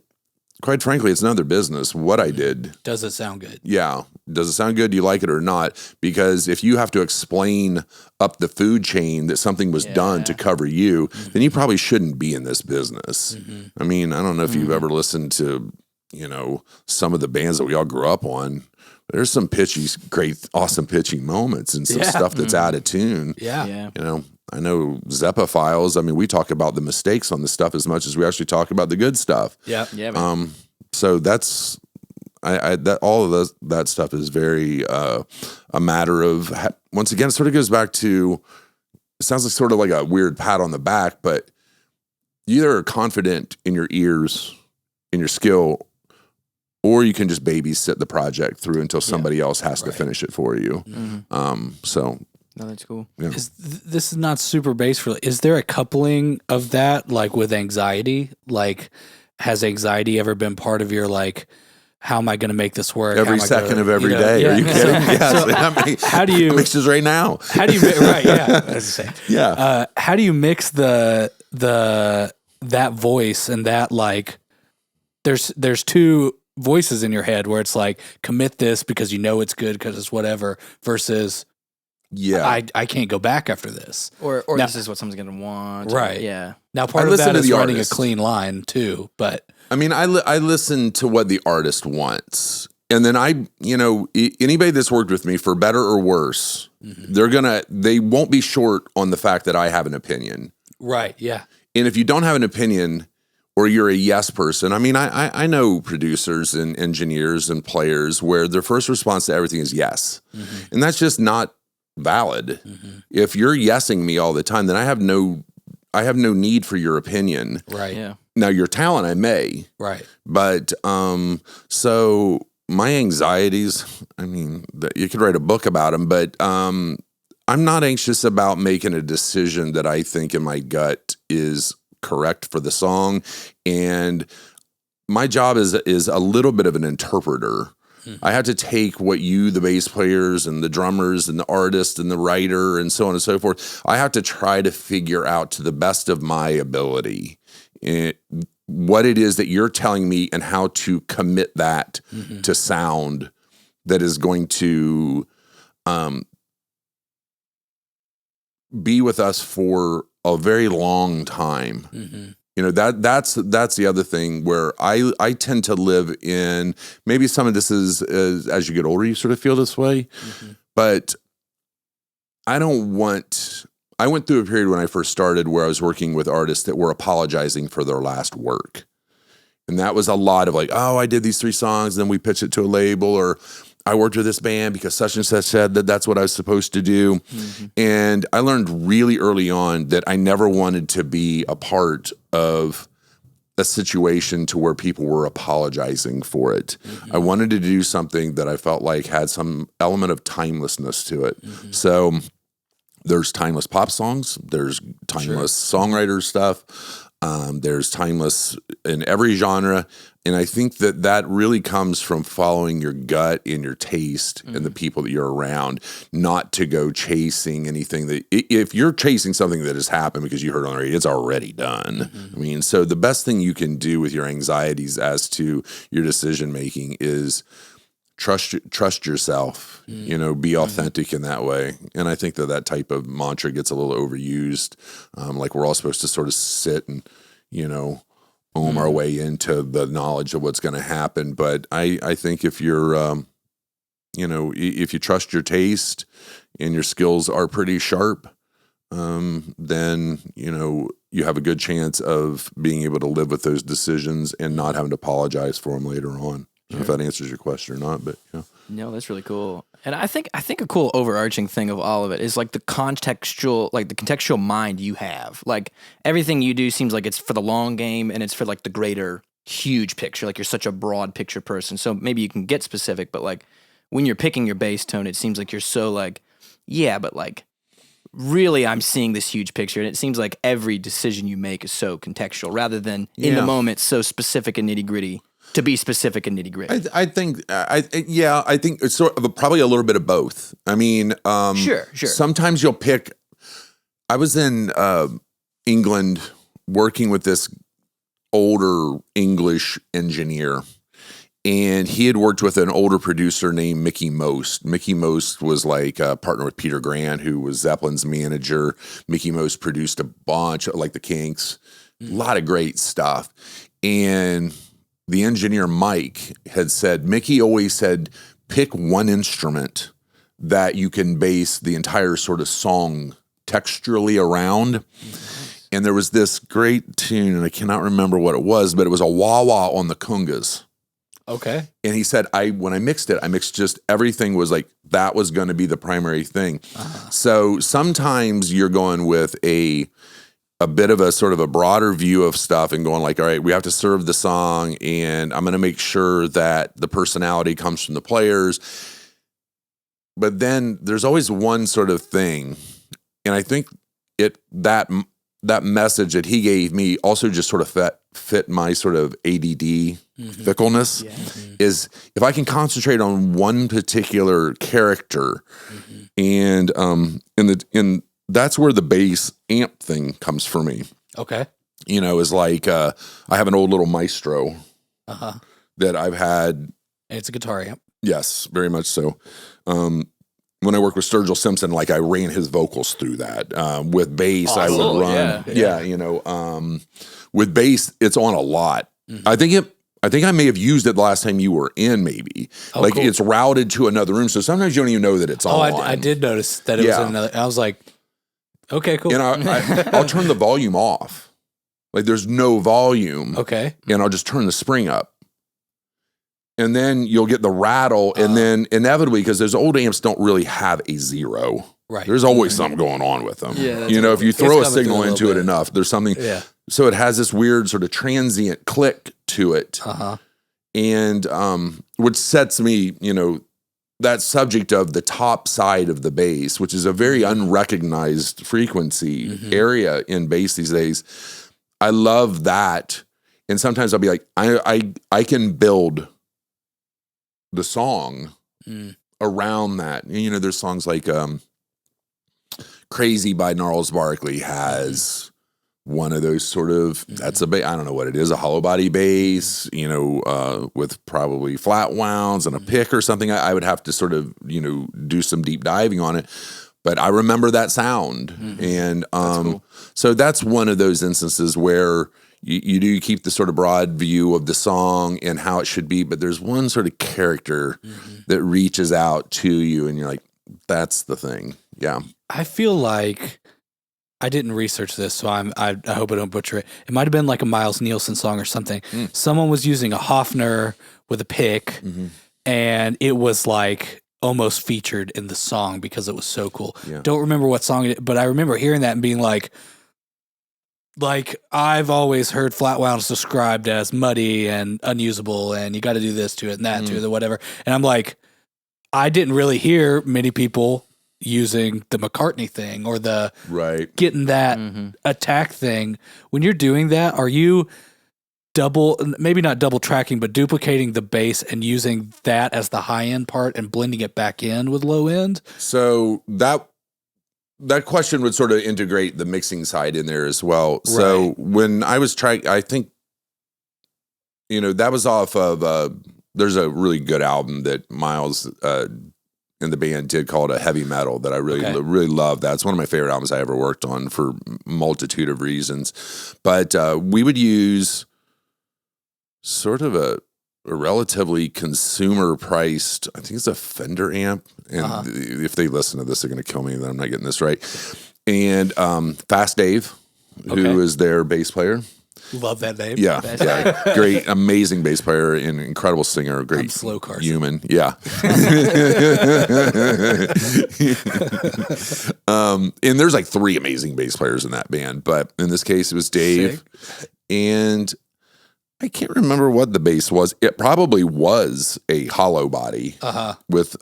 quite frankly, it's none of their business what I did. Does it sound good? Yeah. Does it sound good? Do you like it or not? Because if you have to explain up the food chain that something was done to cover you, then you probably shouldn't be in this business. I mean, I don't know if you've ever listened to, some of the bands that we all grew up on. There's some great, awesome pitching moments and some stuff that's out of tune. Yeah. I know Zeppa-Files. I mean, we talk about the mistakes on the stuff as much as we actually talk about the good stuff. Yeah. So that's all of that stuff is very a matter of, once again, it sort of goes back to, it sounds like sort of like a weird pat on the back, but you either are confident in your ears, in your skill, or you can just babysit the project through until somebody else has to finish it for you. So. No, that's cool. Yeah. This is not super bass for. Is there a coupling of that, like with anxiety? Like, has anxiety ever been part of your how am I going to make this work? Every second of every day. Are you kidding? Yes. How do you mixes right now? How do you right? Yeah, that's yeah. How do you mix that voice and that there's two voices in your head where it's like, commit this because you know it's good because it's whatever, versus I can't go back after this. Or now, this is what someone's going to want. Right. Yeah. Now, part of that is running a clean line too, but I mean, I listen to what the artist wants. And then anybody that's worked with me, for better or worse, they won't be short on the fact that I have an opinion. Right. Yeah. And if you don't have an opinion, or you're a yes person, I mean, I know producers and engineers and players where their first response to everything is yes. And that's just not valid. If you're yesing me all the time, then I have no need for your opinion. Right. Yeah. Now, your talent, I may. Right. But so my anxieties, I mean, you could write a book about them, but I'm not anxious about making a decision that I think in my gut is correct for the song. And my job is a little bit of an interpreter. I have to take what the bass players and the drummers and the artist and the writer and so on and so forth, I have to try to figure out to the best of my ability what it is that you're telling me and how to commit that to sound that is going to be with us for a very long time. That's the other thing where I tend to live in, maybe some of this is as you get older, you sort of feel this way, but I went through a period when I first started where I was working with artists that were apologizing for their last work. And that was a lot of like, oh, I did these 3 songs, then we pitched it to a label, or I worked with this band because such and such said that that's what I was supposed to do. And I learned really early on that I never wanted to be a part of a situation to where people were apologizing for it. I wanted to do something that I felt like had some element of timelessness to it. So there's timeless pop songs, there's timeless songwriter stuff, there's timeless in every genre. And I think that really comes from following your gut and your taste and the people that you're around, not to go chasing anything that, if you're chasing something that has happened because you heard it on the radio, it's already done. I mean, so the best thing you can do with your anxieties as to your decision making is trust yourself, be authentic in that way. And I think that type of mantra gets a little overused. Like we're all supposed to sort of sit and, ohm our way into the knowledge of what's going to happen. But I think if you're, if you trust your taste and your skills are pretty sharp, then, you have a good chance of being able to live with those decisions and not having to apologize for them later on. I don't know if that answers your question or not, but yeah. No, that's really cool. And I think a cool overarching thing of all of it is like the contextual mind you have. Like everything you do seems like it's for the long game and it's for like the greater huge picture. Like you're such a broad picture person. So maybe you can get specific, but like when you're picking your bass tone, it seems like you're so like, yeah, but like really I'm seeing this huge picture. And it seems like every decision you make is so contextual rather than in the moment so specific and nitty gritty. To be specific and nitty gritty, I think it's sort of probably a little bit of both. I mean, sure. Sometimes you'll pick. I was in England working with this older English engineer, and he had worked with an older producer named Mickey Most. Mickey Most was like a partner with Peter Grant, who was Zeppelin's manager. Mickey Most produced a bunch, like the Kinks, a lot of great stuff, and the engineer, Mike, had said, Mickey always said, pick one instrument that you can base the entire sort of song texturally around. And there was this great tune, and I cannot remember what it was, but it was a wah-wah on the congas. Okay. And he said, when I mixed it, I mixed just everything was like, that was going to be the primary thing. So sometimes you're going with a bit of a sort of a broader view of stuff and going like, all right, we have to serve the song and I'm going to make sure that the personality comes from the players. But then there's always one sort of thing. And I think that message that he gave me also just sort of fit my sort of ADD fickleness is if I can concentrate on one particular character and that's where the bass amp thing comes for me. Okay. Is like I have an old little Maestro that I've had. It's a guitar amp. Yes, very much so. When I worked with Sturgill Simpson, like I ran his vocals through that. With bass, I would run. With bass, it's on a lot. I think I may have used it the last time you were in, maybe. Cool. It's routed to another room, so sometimes you don't even know that it's on. I did notice that it was in another. I was like, okay, cool. And I'll turn the volume off. Like there's no volume. Okay. And I'll just turn the spring up. And then you'll get the rattle, and then inevitably, because those old amps don't really have a zero. Right. There's always something going on with them. Yeah, if you throw a signal into it enough, there's something. Yeah. So it has this weird sort of transient click to it. And which sets me, that subject of the top side of the bass, which is a very unrecognized frequency area in bass these days. I love that. And sometimes I'll be like, I can build the song around that. There's songs like Crazy by Gnarls Barkley has one of those sort of, that's a bass, I don't know what it is, a hollow body bass, with probably flat wounds and a pick or something. I would have to sort of, do some deep diving on it. But I remember that sound. And cool. So that's one of those instances where you do keep the sort of broad view of the song and how it should be, but there's one sort of character that reaches out to you and you're like, that's the thing. Yeah. I feel like I didn't research this, so I hope I don't butcher it. It might have been like a Miles Nielsen song or something. Someone was using a Hofner with a pick, and it was like almost featured in the song because it was so cool. Yeah. Don't remember what song it is, but I remember hearing that and being like I've always heard flat wounds described as muddy and unusable, and you got to do this to it and that to it or whatever. And I'm like, I didn't really hear many people using the McCartney thing or the getting that attack thing. When you're doing that, are you maybe not double tracking, but duplicating the bass and using that as the high end part and blending it back in with low end? So that question would sort of integrate the mixing side in there as well. So when I was trying, I think, that was off of, there's a really good album that Miles and the band did called a Heavy Metal that I really love. That's one of my favorite albums I ever worked on for multitude of reasons. But we would use sort of a relatively consumer priced, I think it's a Fender amp. And if they listen to this, they're going to kill me that I'm not getting this right. And Fast Dave, who is their bass player. Love that name. Yeah. Great, amazing bass player and incredible singer. Great slow Carson. Human. Yeah. And there's like 3 amazing bass players in that band. But in this case, it was Dave. Sick. And I can't remember what the bass was. It probably was a hollow body with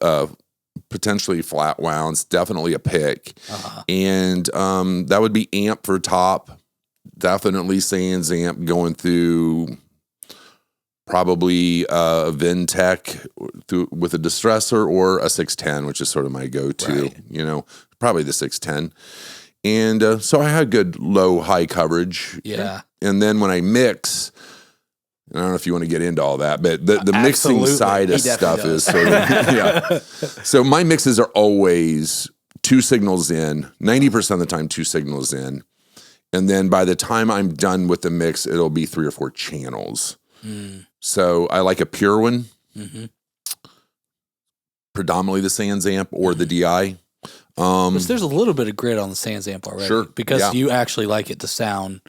potentially flat wounds, definitely a pick. And that would be amp for top, definitely Sans amp going through probably a Ventec with a distressor or a 610, which is sort of my go-to, probably the 610. And so I had good low-high coverage. Yeah. And then when I mix, I don't know if you want to get into all that, but the mixing side of stuff is sort of, So my mixes are always 2 signals in, 90% of the time 2 signals in. And then by the time I'm done with the mix, it'll be 3 or 4 channels. So I like a pure one, predominantly the Sans amp or the DI. There's a little bit of grit on the Sans amp already. Because you actually like it to sound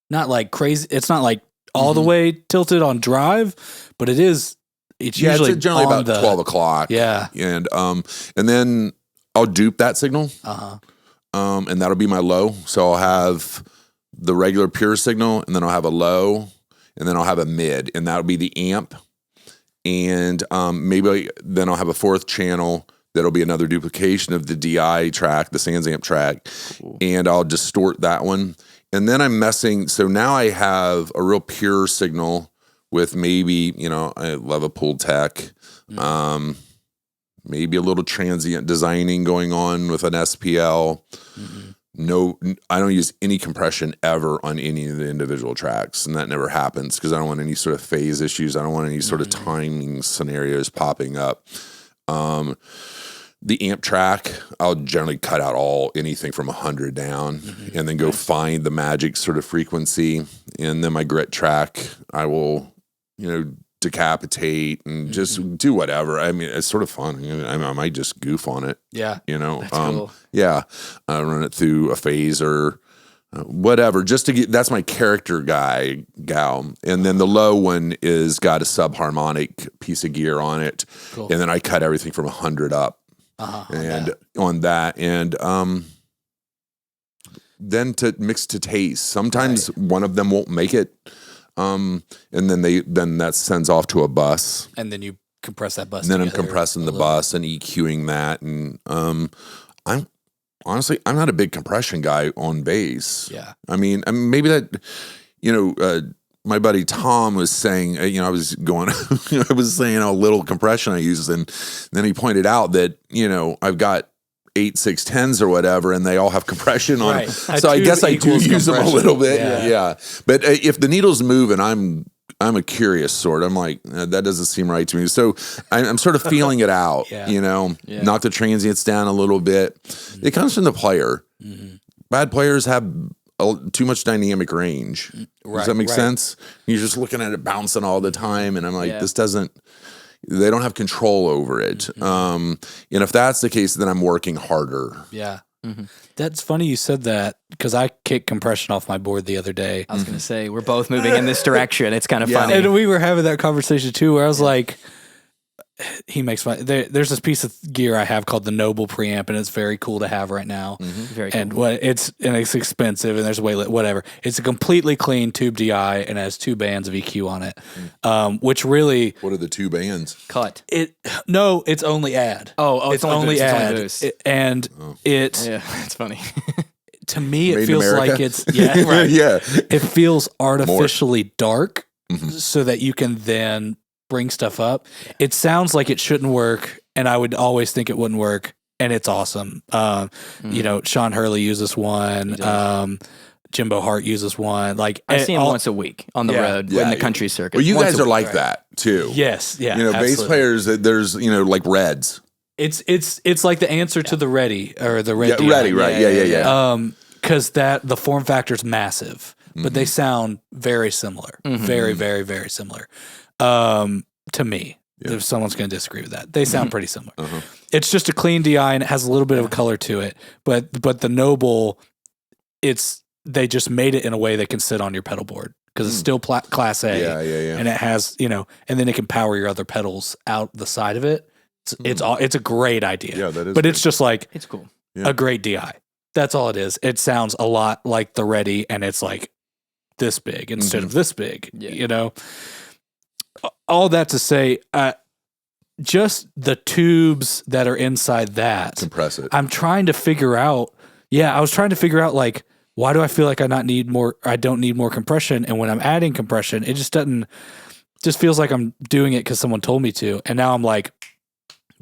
not like crazy. It's not like all the way tilted on drive, but it's usually it's generally about 12 o'clock. Yeah. And then I'll dupe that signal. And that'll be my low. So I'll have the regular pure signal, and then I'll have a low, and then I'll have a mid, and that'll be the amp. And maybe then I'll have a 4th channel that'll be another duplication of the DI track, the Sans amp track, and I'll distort that one. And then I'm messing, so now I have a real pure signal with maybe, I love a pull tech, maybe a little transient designing going on with an SPL, no, I don't use any compression ever on any of the individual tracks, and that never happens because I don't want any sort of phase issues. I don't want any sort of timing scenarios popping up. The amp track, I'll generally cut out anything from 100 down, and then go find the magic sort of frequency. And then my grit track, I will, decapitate and just do whatever. I mean, it's sort of fun. I might just goof on it. Yeah. That's cool. Yeah. Run it through a phase or whatever, just to get, that's my character gal. And then the low one is got a subharmonic piece of gear on it. Cool. And then I cut everything from 100 up. On that. And then to mix to taste. Sometimes one of them won't make it. And then that sends off to a bus. And then you compress that bus. And then I'm compressing the bus and EQing that. And I'm not a big compression guy on bass. Yeah. I mean, maybe that, my buddy Tom was saying, I was going, I was saying how little compression I use. And then he pointed out that, I've got 8 610s or whatever, and they all have compression on them. So I guess I do use them a little bit. Yeah. But if the needle's moving, I'm a curious sort. I'm like, that doesn't seem right to me. So I'm sort of feeling it out, knock the transients down a little bit. It comes from the player. Bad players have too much dynamic range. Does that make sense? You're just looking at it bouncing all the time, and I'm like, they don't have control over it. And if that's the case, then I'm working harder. Yeah. That's funny you said that, because I kicked compression off my board the other day. I was going to say, we're both moving in this direction. It's kind of funny. And we were having that conversation too, where I was like, he makes fun. There's this piece of gear I have called the Noble preamp, and it's very cool to have right now. Very cool. And it's expensive, and there's whatever. It's a completely clean tube DI and has 2 bands of EQ on it, which really. What are the 2 bands? Cut. No, it's only add. It's only add. Yeah, that's funny. To me, it Made in feels America? like it's yeah. It feels artificially dark, so that you can then bring stuff up. It sounds like it shouldn't work, and I would always think it wouldn't work, and it's awesome. Sean Hurley uses one. Jimbo Hart uses one. Like, I see him once a week on the road in the country circuit. Well, you guys are like that too. Yes, yeah. Bass players. There's like Reds. It's like the answer to the Ready or the Red. Yeah, Ready, right? Yeah. Because the form factor is massive, but they sound very similar. Very, very, very similar. To me, if someone's going to disagree with that, they sound pretty similar. It's just a clean DI, and it has a little bit of a color to it. But the Noble, they just made it in a way that can sit on your pedal board, because it's still Class A. Yeah. And it has, and then it can power your other pedals out the side of it. It's a great idea. Yeah, that is. But great. it's just like It's cool. a great DI. That's all it is. It sounds a lot like the Ready, and it's like this big instead of this big. All that to say, just the tubes that are inside that. Compress it. I'm trying to figure out. Yeah, I was trying to figure out, like, why do I feel like I don't need more compression? And when I'm adding compression, it just feels like I'm doing it because someone told me to. And now I'm like,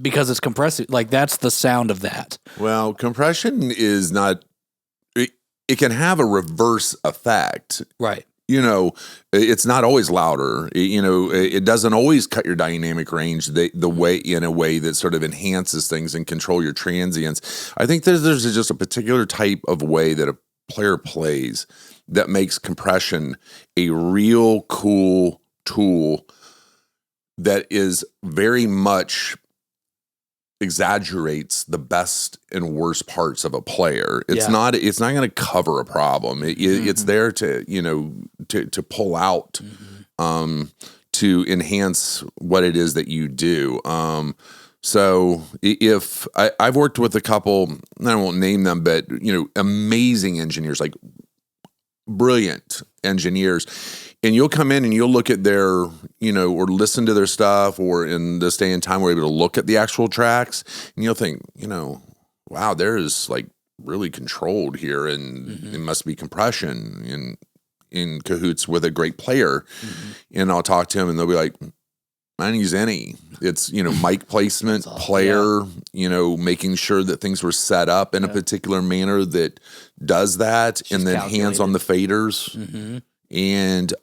because it's compressive, like, that's the sound of that. Well, compression is not. It can have a reverse effect. Right. It's not always louder. It doesn't always cut your dynamic range the way, in a way that sort of enhances things and control your transients. I think there's just a particular type of way that a player plays that makes compression a real cool tool that is very much exaggerates the best and worst parts of a player. It's not going to cover a problem. It's there to to pull out to enhance what it is that you do. So if I've worked with a couple, I won't name them, but amazing engineers, like brilliant engineers. And you'll come in and you'll look at their, or listen to their stuff, or in this day and time, we're able to look at the actual tracks, and you'll think, wow, there's like really controlled here, and it must be compression in cahoots with a great player. And I'll talk to them, and they'll be like, I didn't use any. It's, mic placement, player, making sure that things were set up in a particular manner that does that, and then hands on the faders. And,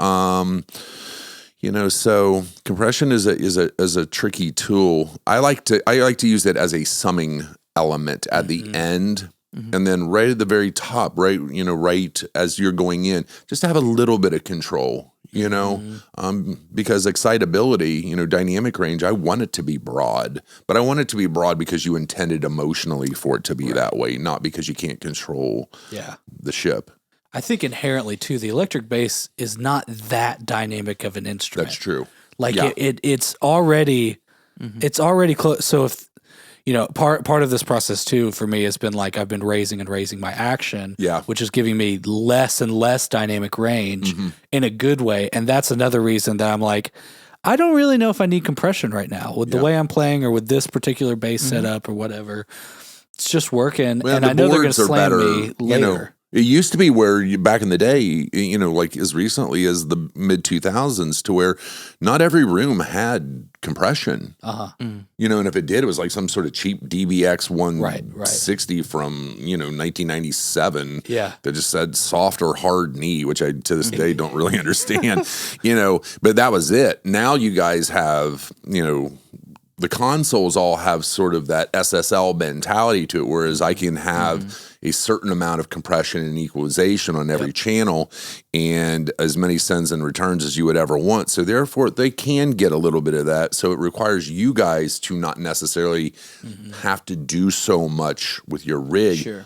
so compression is a tricky tool. I like to use it as a summing element at the end. And then right at the very top, right as you're going in, just to have a little bit of control, because excitability, dynamic range, I want it to be broad, but I want it to be broad because you intended emotionally for it to be that way, not because you can't control the ship. I think inherently too, the electric bass is not that dynamic of an instrument. That's true. Like it's already close. So if, part of this process too for me has been like I've been raising my action, which is giving me less and less dynamic range in a good way. And that's another reason that I'm like, I don't really know if I need compression right now with the way I'm playing or with this particular bass setup or whatever. It's just working, and I know they're going to slam me later. It used to be where back in the day, like as recently as the mid 2000s, to where not every room had compression. And if it did, it was like some sort of cheap DBX 160 from 1997. That just said soft or hard knee, which I to this day don't really understand. But that was it. Now you guys have the consoles all have sort of that SSL mentality to it, whereas I can have a certain amount of compression and equalization on every channel and as many sends and returns as you would ever want. So therefore, they can get a little bit of that. So it requires you guys to not necessarily have to do so much with your rig.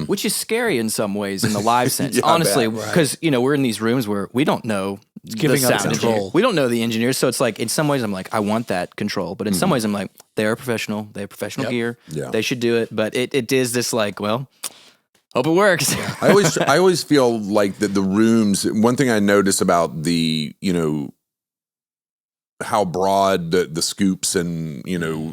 Which is scary in some ways in the live sense, honestly, because, we're in these rooms where we don't know giving up control. We don't know the engineers. So it's like, in some ways I'm like, I want that control. But in some ways I'm like, they're a professional. They have professional gear. They should do it. But it is this like, well, hope it works. I always feel like that the rooms, one thing I notice about the, how broad the scoops and,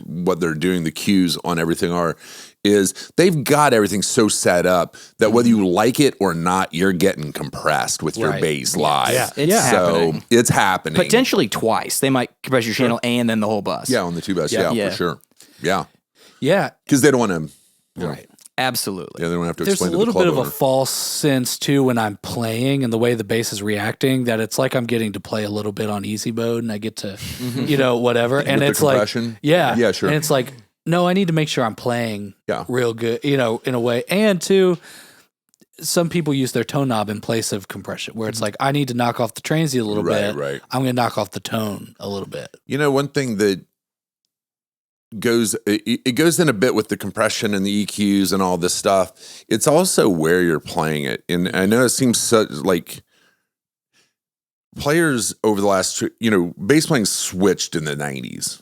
what they're doing, the cues on everything are, is they've got everything so set up that whether you like it or not, you're getting compressed with your bass live. It's happening. Potentially twice. They might compress your channel and then the whole bus. Yeah, on the two bus. For sure. Yeah. Yeah. Because they don't want to. Absolutely. Yeah, they don't have to There's explain a little to the bit club of owner. a false sense too when I'm playing and the way the bass is reacting that it's like I'm getting to play a little bit on easy mode and I get to, whatever. And With it's the like, compression? yeah, sure. And it's like, no, I need to make sure I'm playing real good, in a way. And two, some people use their tone knob in place of compression, where it's like, I need to knock off the transient a little bit. Right. I'm going to knock off the tone a little bit. One thing that goes in a bit with the compression and the EQs and all this stuff. It's also where you're playing it. And I know it seems such like players over the last, bass playing switched in the 90s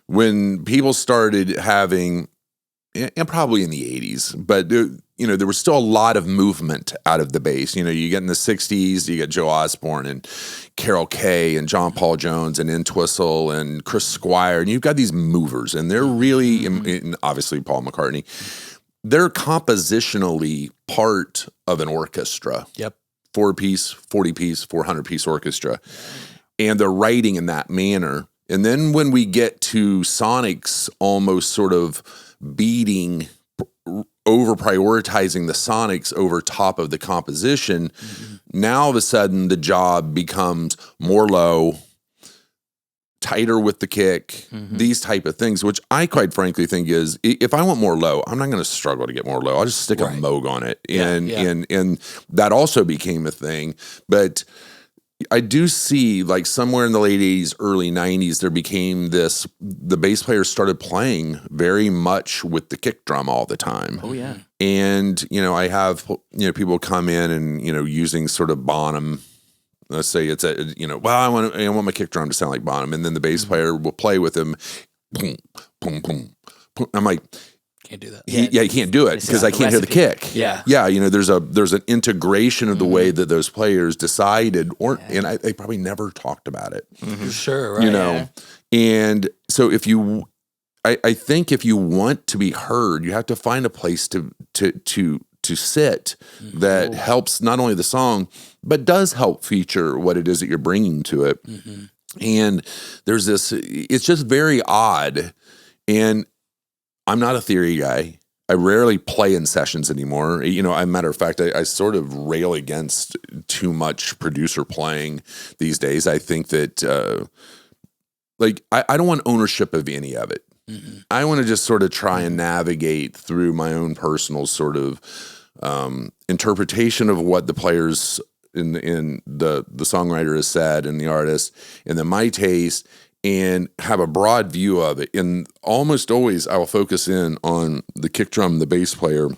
when people started having, and probably in the 80s, but there was still a lot of movement out of the bass. You get in the 60s, you get Joe Osborne and Carol Kay and John Paul Jones and Entwistle and Chris Squire, and you've got these movers, and they're really, and obviously Paul McCartney, they're compositionally part of an orchestra. 4-piece, 40-piece, 400-piece orchestra, and they're writing in that manner. And then when we get to sonics almost sort of beating, over prioritizing the sonics over top of the composition, now all of a sudden the job becomes more low, tighter with the kick, these type of things, which I quite frankly think is, if I want more low, I'm not going to struggle to get more low. I'll just stick a Moog on it. And that also became a thing. But I do see, like, somewhere in the late 80s, early 90s, there became this, the bass players started playing very much with the kick drum all the time. Oh, yeah. And, I have, people come in and, using sort of Bonham. Let's say it's I want my kick drum to sound like Bonham. And then the bass player will play with him. Boom, boom, boom, boom. I'm like, can't do that. You can't do it because I can't hear the kick. Yeah. There's an integration of the way that those players decided, and they probably never talked about it. Sure, right. And so I think if you want to be heard, you have to find a place to sit that helps not only the song, but does help feature what it is that you're bringing to it. And there's this, it's just very odd. And I'm not a theory guy. I rarely play in sessions anymore. You know, as a matter of fact, I sort of rail against too much producer playing these days. I think that, I don't want ownership of any of it. Mm-hmm. I want to just sort of try and navigate through my own personal sort of interpretation of what the players in the songwriter has said and the artist, and then my taste, and have a broad view of it. And almost always I will focus in on the kick drum and the bass player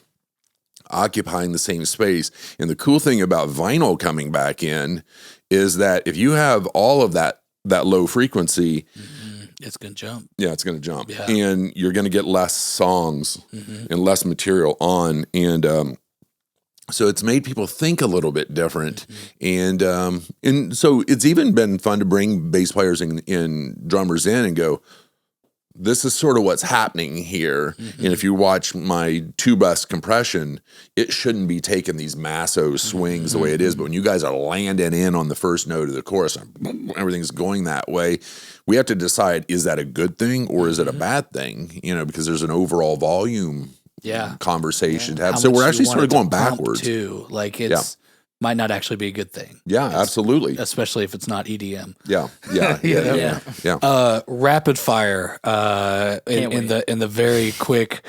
occupying the same space. And the cool thing about vinyl coming back in is that if you have all of that low frequency, it's going to jump. Yeah, it's going to jump. Yeah. And you're going to get less songs and less material on. And so it's made people think a little bit different. And so it's even been fun to bring bass players and drummers in and go, this is sort of what's happening here. And if you watch my two-bus compression, it shouldn't be taking these massive swings the way it is. But when you guys are landing in on the first note of the chorus, everything's going that way. We have to decide, is that a good thing or is it a bad thing? You know, because there's an overall volume conversation to have. So we're actually sort of going backwards. Too. Like it's might not actually be a good thing. Yeah, absolutely. Especially if it's not EDM. Yeah. Rapid fire in the very quick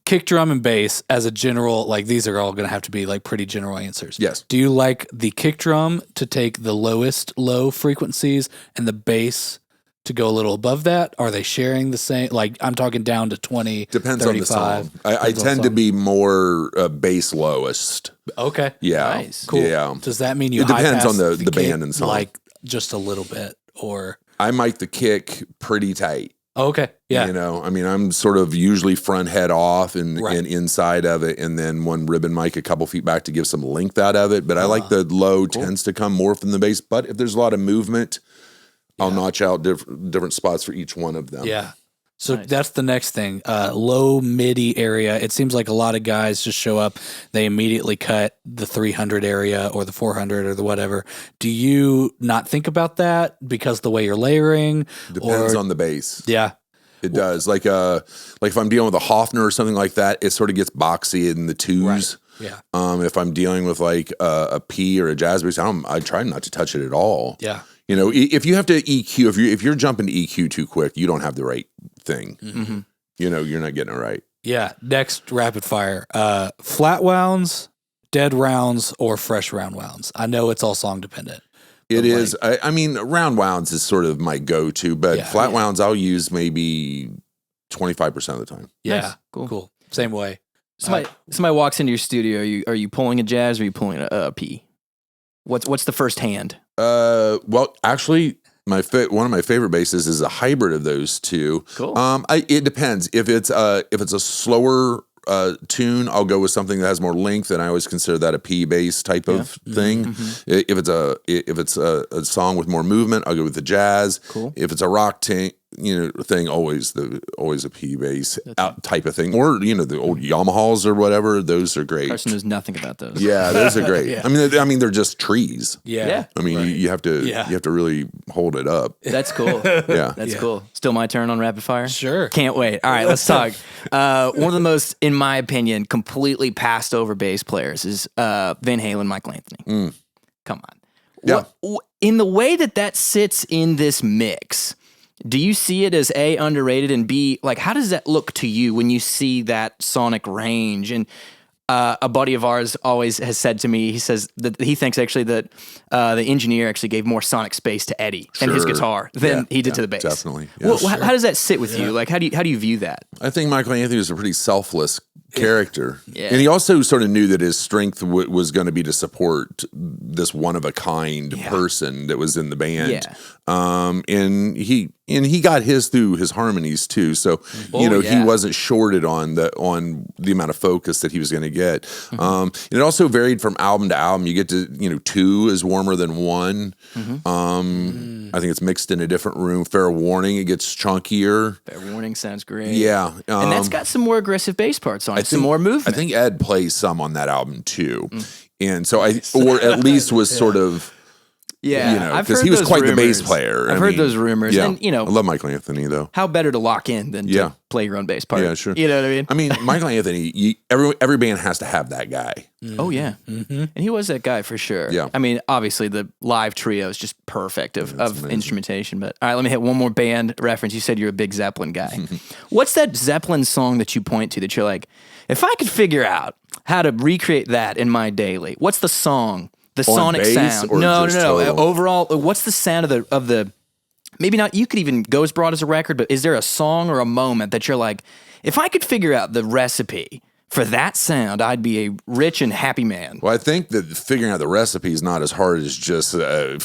kick drum and bass as a general, like these are all going to have to be like pretty general answers. Yes. Do you like the kick drum to take the lowest low frequencies and the bass to go a little above that? Are they sharing the same? Like I'm talking down to 20, depends 35. On the song. I tend to be more bass lowest. Okay. Yeah. Nice. Cool. Yeah. Does that mean you It depends high-pass on the band kick, and song. like just a little bit or? I mic the kick pretty tight. Okay. Yeah. You know, I mean, I'm sort of usually front head off and inside of it, and then one ribbon mic a couple feet back to give some length out of it. But I like the low tends to come more from the bass. But if there's a lot of movement, I'll notch out different spots for each one of them. Yeah. So that's the next thing. Low MIDI area. It seems like a lot of guys just show up. They immediately cut the 300 area or the 400 or the whatever. Do you not think about that because the way you're layering? Depends on the bass. Yeah. It does. Like if I'm dealing with a Hofner or something like that, it sort of gets boxy in the twos. Right. Yeah. If I'm dealing with like a P or a jazz bass, I try not to touch it at all. Yeah. You know, if you have to EQ, if you're jumping to EQ too quick, you don't have the right thing. Mm-hmm. You know, you're not getting it right. Yeah. Next, rapid fire. Flat wounds, dead rounds, or fresh round wounds. I know it's all song dependent. It is. I mean, round wounds is sort of my go-to, but flat wounds I'll use maybe 25% of the time. Yeah. Nice. Cool. Same way. Somebody walks into your studio. Are you pulling a jazz or are you pulling a P? What's the first hand? Well, actually, one of my favorite basses is a hybrid of those two. Cool. It depends. If it's a slower tune, I'll go with something that has more length, and I always consider that a P bass type of thing. Mm-hmm. If it's a song with more movement, I'll go with the jazz. Cool. If it's a rock thing, always a P bass type of thing, or the old Yamahas or whatever. Those are great. Carson knows nothing about those. Yeah, those are great. I mean, they're just trees. Yeah. I mean, you have to really hold it up. That's cool. That's cool. Still my turn on rapid fire? Sure. Can't wait. All right, let's talk. One of the most, in my opinion, completely passed over bass players is Van Halen, Michael Anthony. Come on. Yeah. In the way that sits in this mix, do you see it as A, underrated, and B, like, how does that look to you when you see that sonic range? And a buddy of ours always has said to me, he says that he thinks actually that the engineer actually gave more sonic space to Eddie and his guitar than he did to the bass. Definitely. Well, how does that sit with you? Like, how do you view that? I think Michael Anthony was a pretty selfless character. Yeah. And he also sort of knew that his strength was going to be to support this one-of-a-kind person that was in the band. Yeah. And he got his through his harmonies too. So, he wasn't shorted on the amount of focus that he was going to get. And it also varied from album to album. You get to, 2 is warmer than 1. I think it's mixed in a different room. Fair Warning, it gets chunkier. Fair Warning sounds great. Yeah. And that's got some more aggressive bass parts on it, some more movement. I think Ed plays some on that album too. And so or at least was sort of, Yeah, you know, I've because heard he was those quite the bass rumors. player. I've heard those rumors, Yeah, and you know, I love Michael Anthony though. how better to lock in than Yeah. to play your own bass part? Yeah, sure. You know what I mean? I mean, Michael Anthony. Every band has to have that guy. Oh yeah, and he was that guy for sure. Yeah. I mean, obviously the live trio is just perfect of instrumentation. But all right, let me hit one more band reference. You said you're a big Zeppelin guy. What's that Zeppelin song that you point to that you're like, if I could figure out how to recreate that in my daily, what's the song, the sonic bass sound? or No. just total? Overall, what's the sound of the? Maybe not. You could even go as broad as a record, but is there a song or a moment that you're like, if I could figure out the recipe for that sound, I'd be a rich and happy man. Well, I think that figuring out the recipe is not as hard as just getting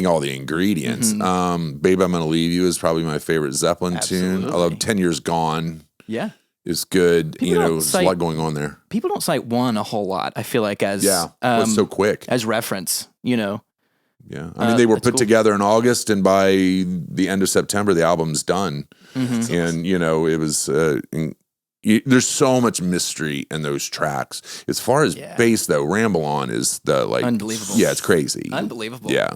all the ingredients. "Babe, I'm Gonna Leave You" is probably my favorite Zeppelin tune. I love "10 Years Gone." Yeah. It's good. People don't There's a cite- lot going on there. People don't cite one a whole lot, I feel like, as It's so quick. as reference, you know. Yeah, I mean, they were that's put cool. together in August, and by the end of September, the album's done. And it was. There's so much mystery in those tracks. As far as bass, though, "Ramble On" is the Unbelievable. Yeah, it's crazy. Unbelievable. Yeah,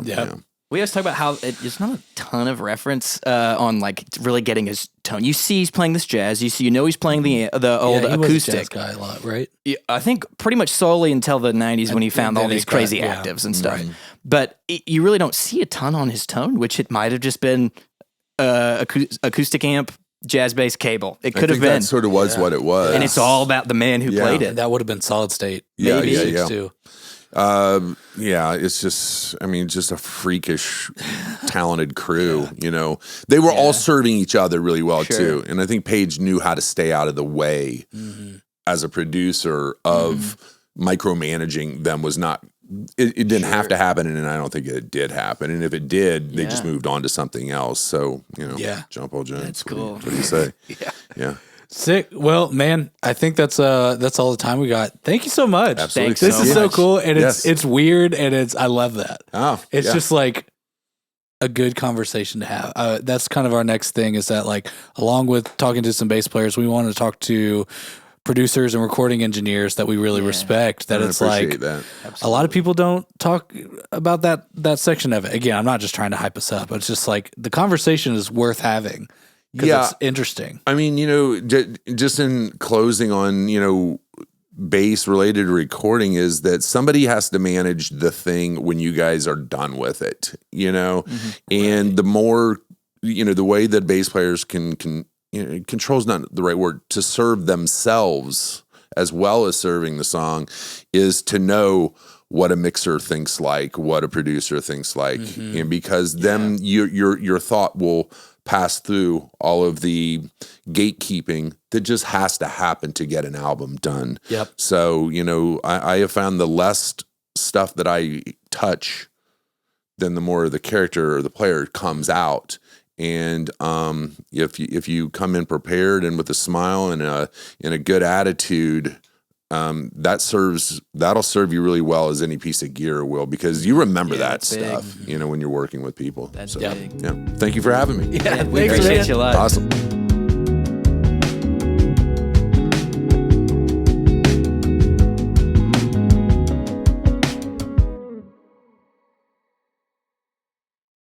We always talk about how there's not a ton of reference on like really getting his tone. You see he's playing this jazz. You know he's playing the old he was a acoustic jazz guy a lot, right? Yeah, I think pretty much solely until the 90s when he found then all these it got- crazy yeah, octaves and stuff. right. But you really don't see a ton on his tone, which it might have just been acoustic amp, jazz bass cable. It could have been. That sort of was what it was, And it's all about the man who played it. That would have been Solid State. Yeah, maybe yeah, 86 yeah. too. It's just, just a freakish, talented crew. They were all serving each other really well too, and I think Page knew how to stay out of the way as a producer of micromanaging them. Was not. It didn't have to happen, and I don't think it did happen. And if it did, they just moved on to something else. So jump all Jones. That's cool. What do you say? Yeah. Sick. Well, man, I think that's all the time we got. Thank you so much. Absolutely. Thanks This is so much. cool, and Yes. it's weird, and I love that. Oh, It's yeah. just like a good conversation to have. That's kind of our next thing, is that like, along with talking to some bass players, we want to talk to producers and recording engineers that we really respect. That I it's appreciate like that. a lot of people don't talk about that section of it. Again, I'm not just trying to hype us up. It's just like the conversation is worth having because it's interesting. I mean, just in closing on, bass related to recording, is that somebody has to manage the thing when you guys are done with it, and the more, the way that bass players can control's not the right word, to serve themselves as well as serving the song, is to know what a mixer thinks like, what a producer thinks like, and because then your thought will pass through all of the gatekeeping that just has to happen to get an album done. Yep. So, I have found the less stuff that I touch, then the more the character or the player comes out. And if you come in prepared and with a smile and a good attitude, that'll serve you really well as any piece of gear will, because you remember that it's big. stuff, when you're working with people. That's So, big. yeah. Thank you for having me. Yeah, We appreciate you a lot. Awesome.